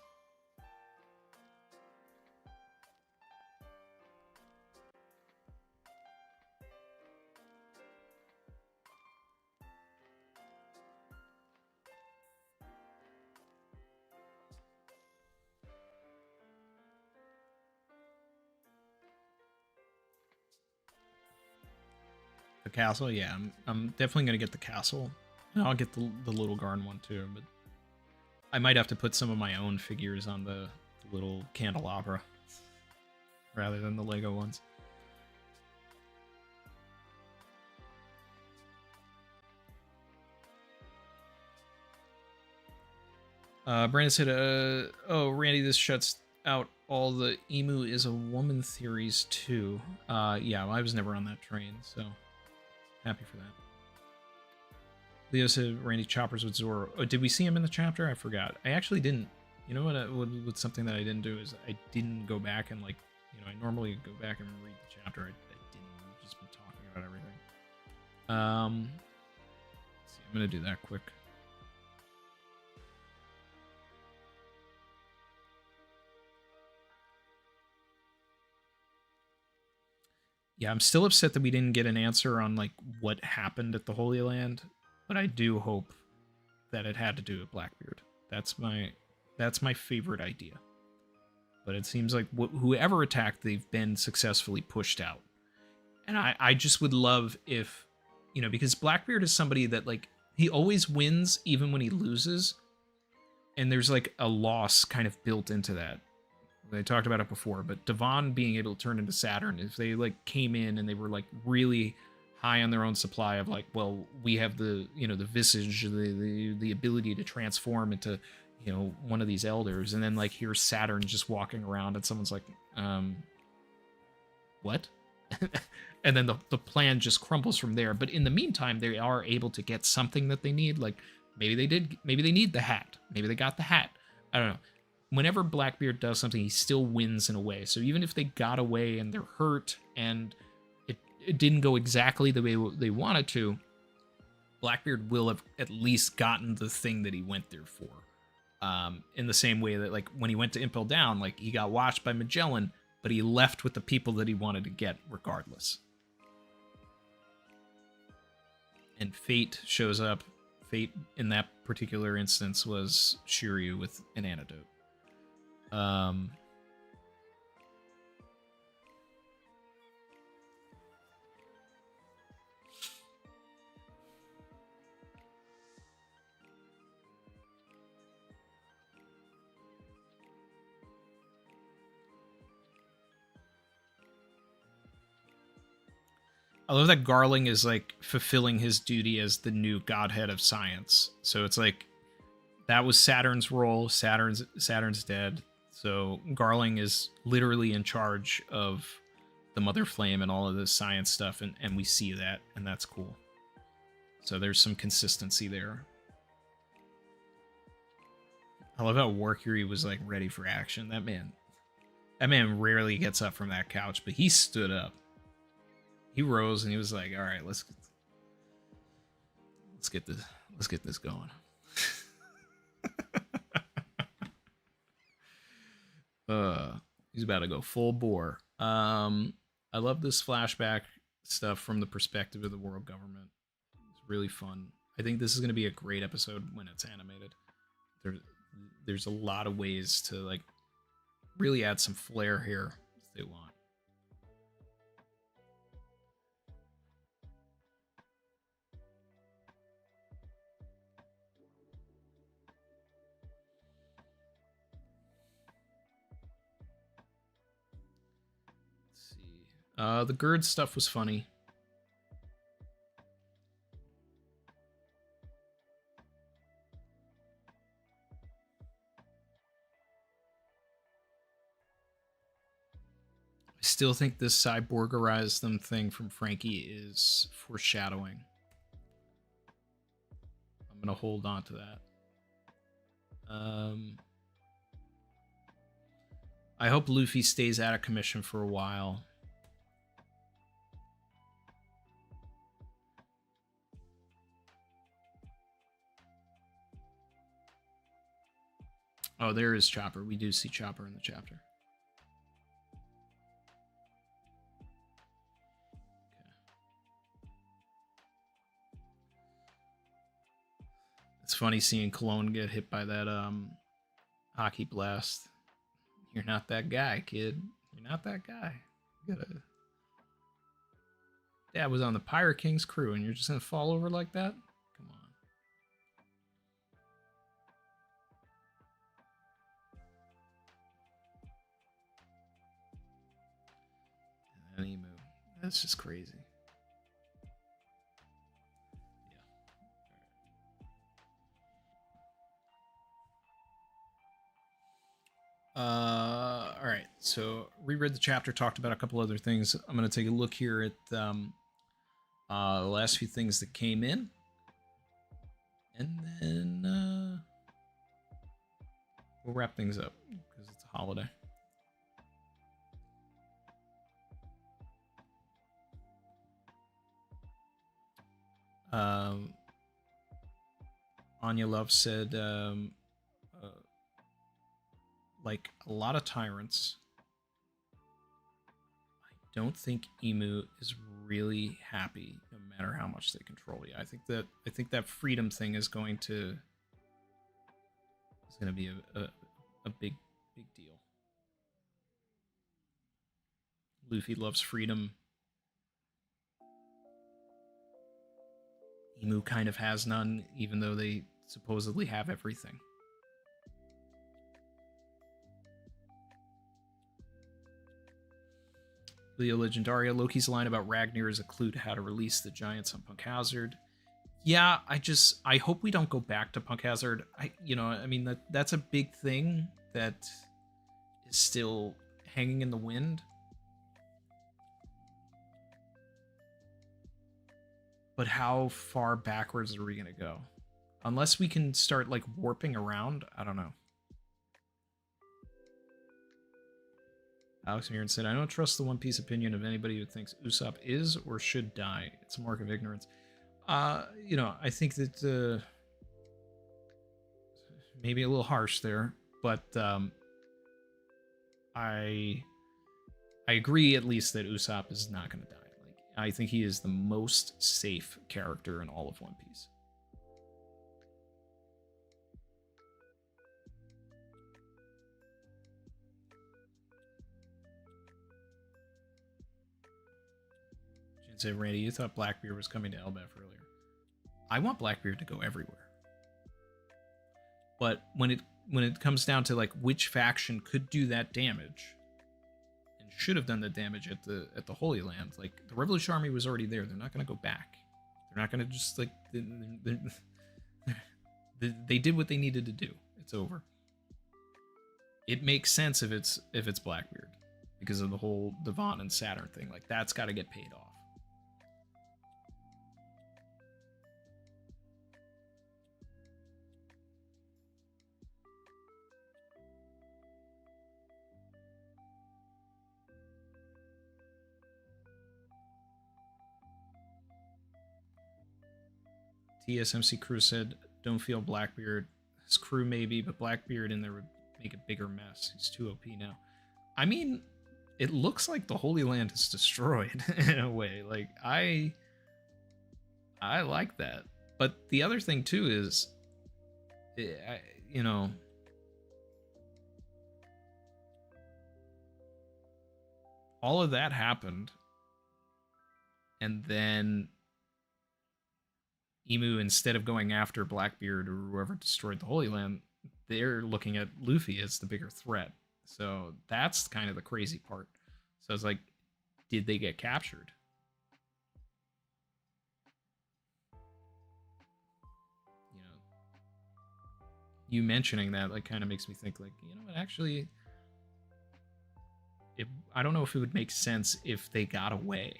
Speaker 1: The castle, yeah, I'm definitely gonna get the castle, and I'll get the little Garn one too. But I might have to put some of my own figures on the little candelabra rather than the Lego ones. Brandon said, "Oh, Randy, this shuts out all the emu is a woman theories too." Yeah, well, I was never on that train, so happy for that. Leo said, "Randy choppers with Zoro." Oh, did we see him in the chapter? I forgot. I actually didn't. You know what? Something that I didn't do is I didn't go back and, like, you know, I normally go back and read the chapter. I didn't. We've just been talking about everything. Let's see, I'm gonna do that quick. Yeah, I'm still upset that we didn't get an answer on, like, what happened at the Holy Land, but I do hope that it had to do with Blackbeard. That's my favorite idea. But it seems like whoever attacked, they've been successfully pushed out. And I just would love if, you know, because Blackbeard is somebody that, like, he always wins even when he loses. And there's, like, a loss kind of built into that. I talked about it before, but Devon being able to turn into Saturn, if they, like, came in and they were, like, really high on their own supply of, like, well, we have the, you know, the visage, the ability to transform into, you know, one of these elders, and then, like, here's Saturn just walking around and someone's like, what? And then the plan just crumbles from there. But in the meantime, they are able to get something that they need. Like, maybe they need the hat. Maybe they got the hat. I don't know. Whenever Blackbeard does something, he still wins in a way. So even if they got away and they're hurt and it didn't go exactly the way they wanted to, Blackbeard will have at least gotten the thing that he went there for. In the same way that, like, when he went to Impel Down, like, he got watched by Magellan, but he left with the people that he wanted to get regardless. And Fate shows up. Fate, in that particular instance, was Shiryu with an antidote. I love that Garling is, like, fulfilling his duty as the new godhead of science. So it's like, that was Saturn's role. Saturn's dead. So Garling is literally in charge of the Mother Flame and all of this science stuff, and we see that, and that's cool. So there's some consistency there. I love how Warcury was, like, ready for action. That man rarely gets up from that couch, but he stood up. He rose and he was like, "All right, let's get this going." He's about to go full bore. I love this flashback stuff from the perspective of the world government. It's really fun. I think this is going to be a great episode when it's animated. There's a lot of ways to, like, really add some flair here if they want. The GERD stuff was funny. I still think this cyborgerized them thing from Frankie is foreshadowing. I'm gonna hold on to that. I hope Luffy stays out of commission for a while. Oh, there is Chopper. We do see Chopper in the chapter. Okay. It's funny seeing Cologne get hit by that hockey blast. You're not that guy, kid. You're not that guy. You gotta... Dad was on the Pirate King's crew, and you're just gonna fall over like that? Come on. And then Emu. That's just crazy. All right, so reread the chapter, talked about a couple other things. I'm going to take a look here at the last few things that came in. And then we'll wrap things up because it's a holiday. Anya Love said, like a lot of tyrants, I don't think Emu is really happy no matter how much they control you. I think that freedom thing is going to be a big deal. Luffy loves freedom. Emu kind of has none, even though they supposedly have everything. Leo Legendaria, Loki's line about Ragnar is a clue to how to release the giants on Punk Hazard. Yeah, I hope we don't go back to Punk Hazard. I mean that's a big thing that is still hanging in the wind. But how far backwards are we gonna go? Unless we can start like warping around, I don't know. Alex Mirren said, I don't trust the One Piece opinion of anybody who thinks Usopp is or should die. It's a mark of ignorance. I think that maybe a little harsh there, but I agree at least that Usopp is not going to die. Like, I think he is the most safe character in all of One Piece. Say, Randy, you thought Blackbeard was coming to Elbaf earlier. I want Blackbeard to go everywhere. But when it comes down to like which faction could do that damage and should have done the damage at the Holy Land, like the Revolution Army was already there. They're not going to go back. They're not going to just like they did what they needed to do. It's over. It makes sense if it's Blackbeard because of the whole Devon and Saturn thing. Like that's got to get paid off. TSMC crew said, don't feel Blackbeard. His crew maybe, but Blackbeard in there would make a bigger mess. He's too OP now. I mean, it looks like the Holy Land is destroyed in a way. Like, I like that. But the other thing, too, is, all of that happened. And then Emu, instead of going after Blackbeard or whoever destroyed the Holy Land, they're looking at Luffy as the bigger threat. So that's kind of the crazy part. So it's like, did they get captured? You mentioning that like kind of makes me think like, what, actually, I don't know if it would make sense if they got away.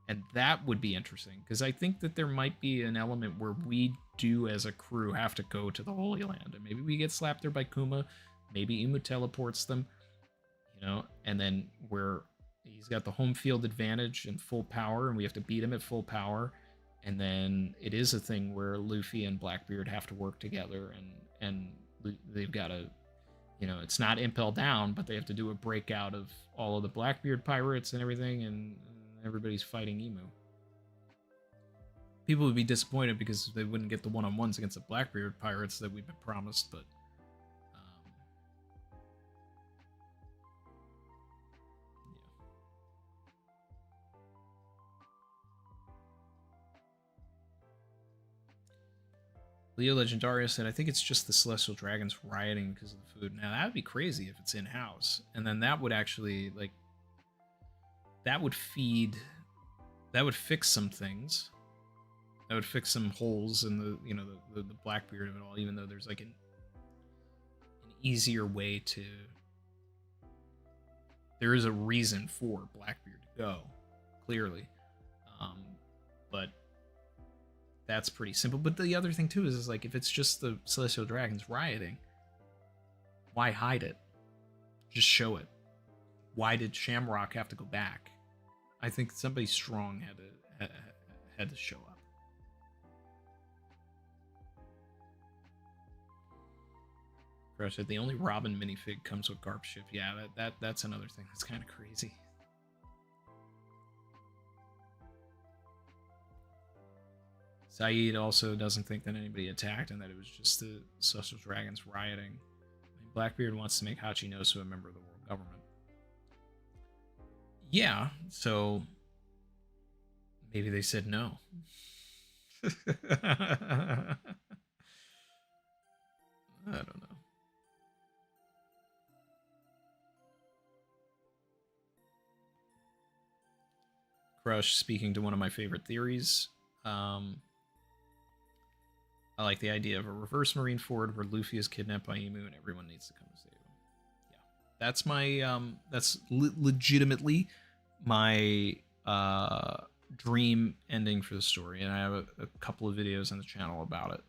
Speaker 1: And that would be interesting, because I think that there might be an element where we do, as a crew, have to go to the Holy Land. And maybe we get slapped there by Kuma. Maybe Imu teleports them, and then he's got the home field advantage and full power, and we have to beat him at full power. And then it is a thing where Luffy and Blackbeard have to work together, and they've got to, it's not Impel Down, but they have to do a breakout of all of the Blackbeard pirates and everything, and everybody's fighting Emu. People would be disappointed because they wouldn't get the one-on-ones against the Blackbeard pirates that we've been promised, but Leo Legendaria said, I think it's just the Celestial Dragons rioting because of the food. Now, that would be crazy if it's in-house. And then that would actually, like, that would fix some things. That would fix some holes in the, you know, the Blackbeard of it all, even though there's, like, an easier way to... There is a reason for Blackbeard to go, clearly. But that's pretty simple. But the other thing, too, is like, if it's just the Celestial Dragons rioting, why hide it? Just show it. Why did Shamrock have to go back? I think somebody strong had to show up. Crush it. The only Robin minifig comes with Garp Ship. Yeah, that's another thing that's kind of crazy. Saeed also doesn't think that anybody attacked and that it was just the Celestial Dragons rioting. I mean, Blackbeard wants to make Hachinosu a member of the world government. Yeah, so maybe they said no. I don't know. Crush speaking to one of my favorite theories. I like the idea of a reverse Marineford where Luffy is kidnapped by Emu and everyone needs to come to save him. Yeah, that's my that's legitimately my dream ending for the story, and I have a couple of videos on the channel about it.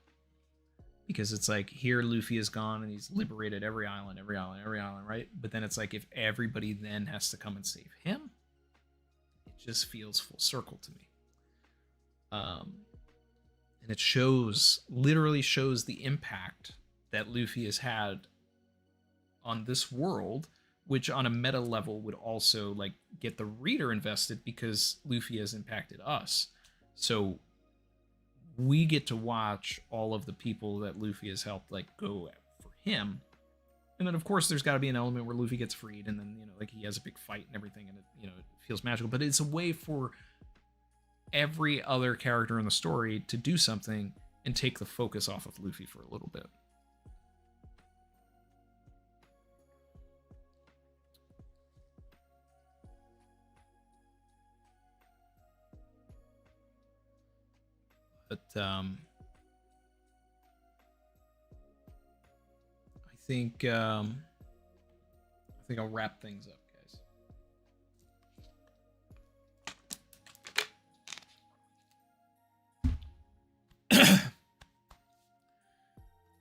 Speaker 1: Because it's like, here Luffy is gone and he's liberated every island, right? But then it's like, if everybody then has to come and save him, it just feels full circle to me. And it literally shows the impact that Luffy has had on this world, which on a meta level would also like get the reader invested because Luffy has impacted us. So we get to watch all of the people that Luffy has helped like go for him. And then of course there's got to be an element where Luffy gets freed and then, you know, like he has a big fight and everything and it, you know, it feels magical, but it's a way for every other character in the story to do something and take the focus off of Luffy for a little bit. But I think I'll wrap things up, guys.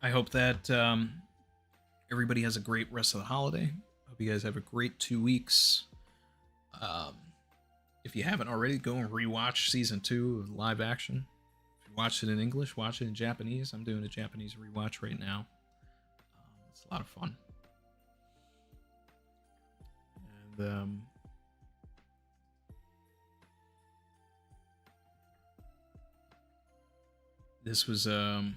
Speaker 1: I hope that everybody has a great rest of the holiday. Hope you guys have a great 2 weeks. If you haven't already, go and rewatch season 2 of live action. If you watched it in English, watch it in Japanese. I'm doing a Japanese rewatch right now. It's a lot of fun. And this was a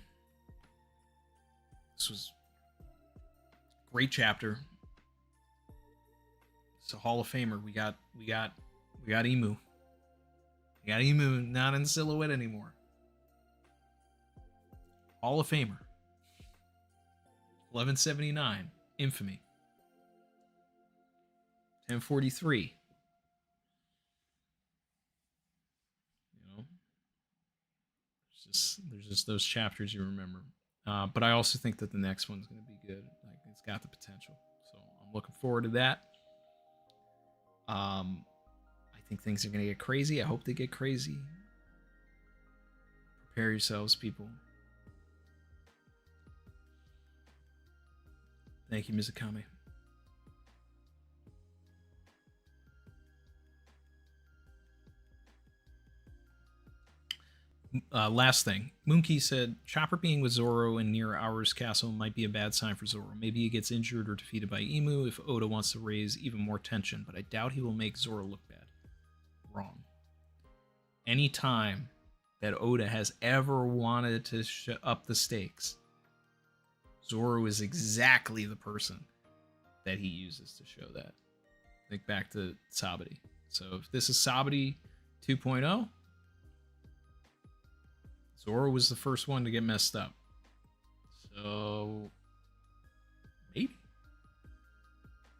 Speaker 1: great chapter. It's a Hall of Famer. We got Emu. We got Emu not in silhouette anymore. Hall of Famer. 1179. Infamy. 1043. You know, there's just those chapters you remember. But I also think that the next one's going to be good. Like, it's got the potential. So I'm looking forward to that. I think things are going to get crazy. I hope they get crazy. Prepare yourselves, people. Thank you, Mizukami. Last thing. Moonkey said, Chopper being with Zoro and near Hour's castle might be a bad sign for Zoro. Maybe he gets injured or defeated by Emu if Oda wants to raise even more tension, but I doubt he will make Zoro look bad. Wrong. Any time that Oda has ever wanted to up the stakes, Zoro is exactly the person that he uses to show that. Think back to Sabati. So if this is Sabati 2.0, Zoro was the first one to get messed up. So maybe.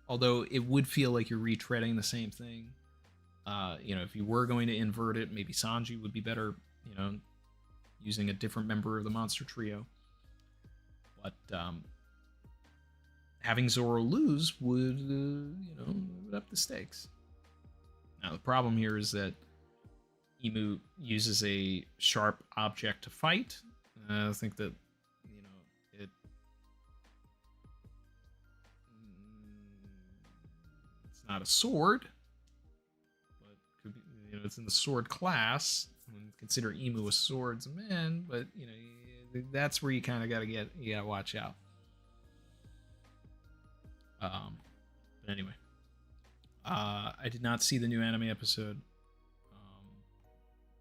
Speaker 1: Although it would feel like you're retreading the same thing. If you were going to invert it, maybe Sanji would be better, using a different member of the monster trio. But having Zoro lose would, would up the stakes. Now, the problem here is that Imu uses a sharp object to fight. I think that, it's not a sword, but could be, it's in the sword class. Consider Imu a swordsman, but that's where you kind of gotta watch out. But anyway, I did not see the new anime episode,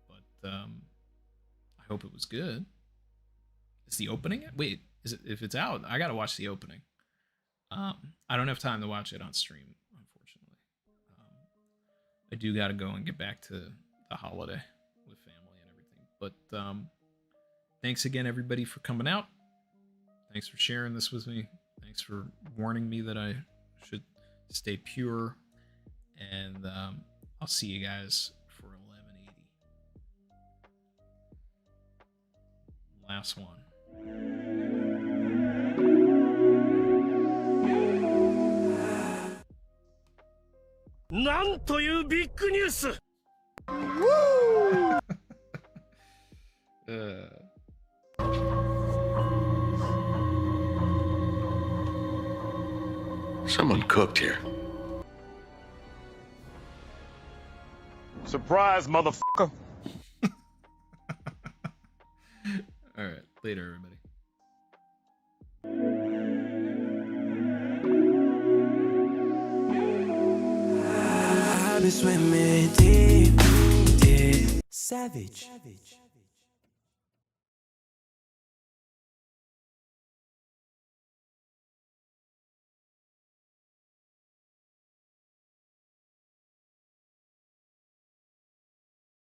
Speaker 1: but I hope it was good. Is the opening? Wait, is it? If it's out, I gotta watch the opening. I don't have time to watch it on stream, unfortunately. I do gotta go and get back to the holiday with family and everything. But thanks again, everybody, for coming out. Thanks for sharing this with me. Thanks for warning me that I should stay pure. And I'll see you guys for 1180. Last one.
Speaker 4: なんというビッグニュース
Speaker 5: Someone cooked here.
Speaker 4: Surprise, motherfucker.
Speaker 1: All right, later, everybody.
Speaker 6: I've been swimming deep, deep. Savage.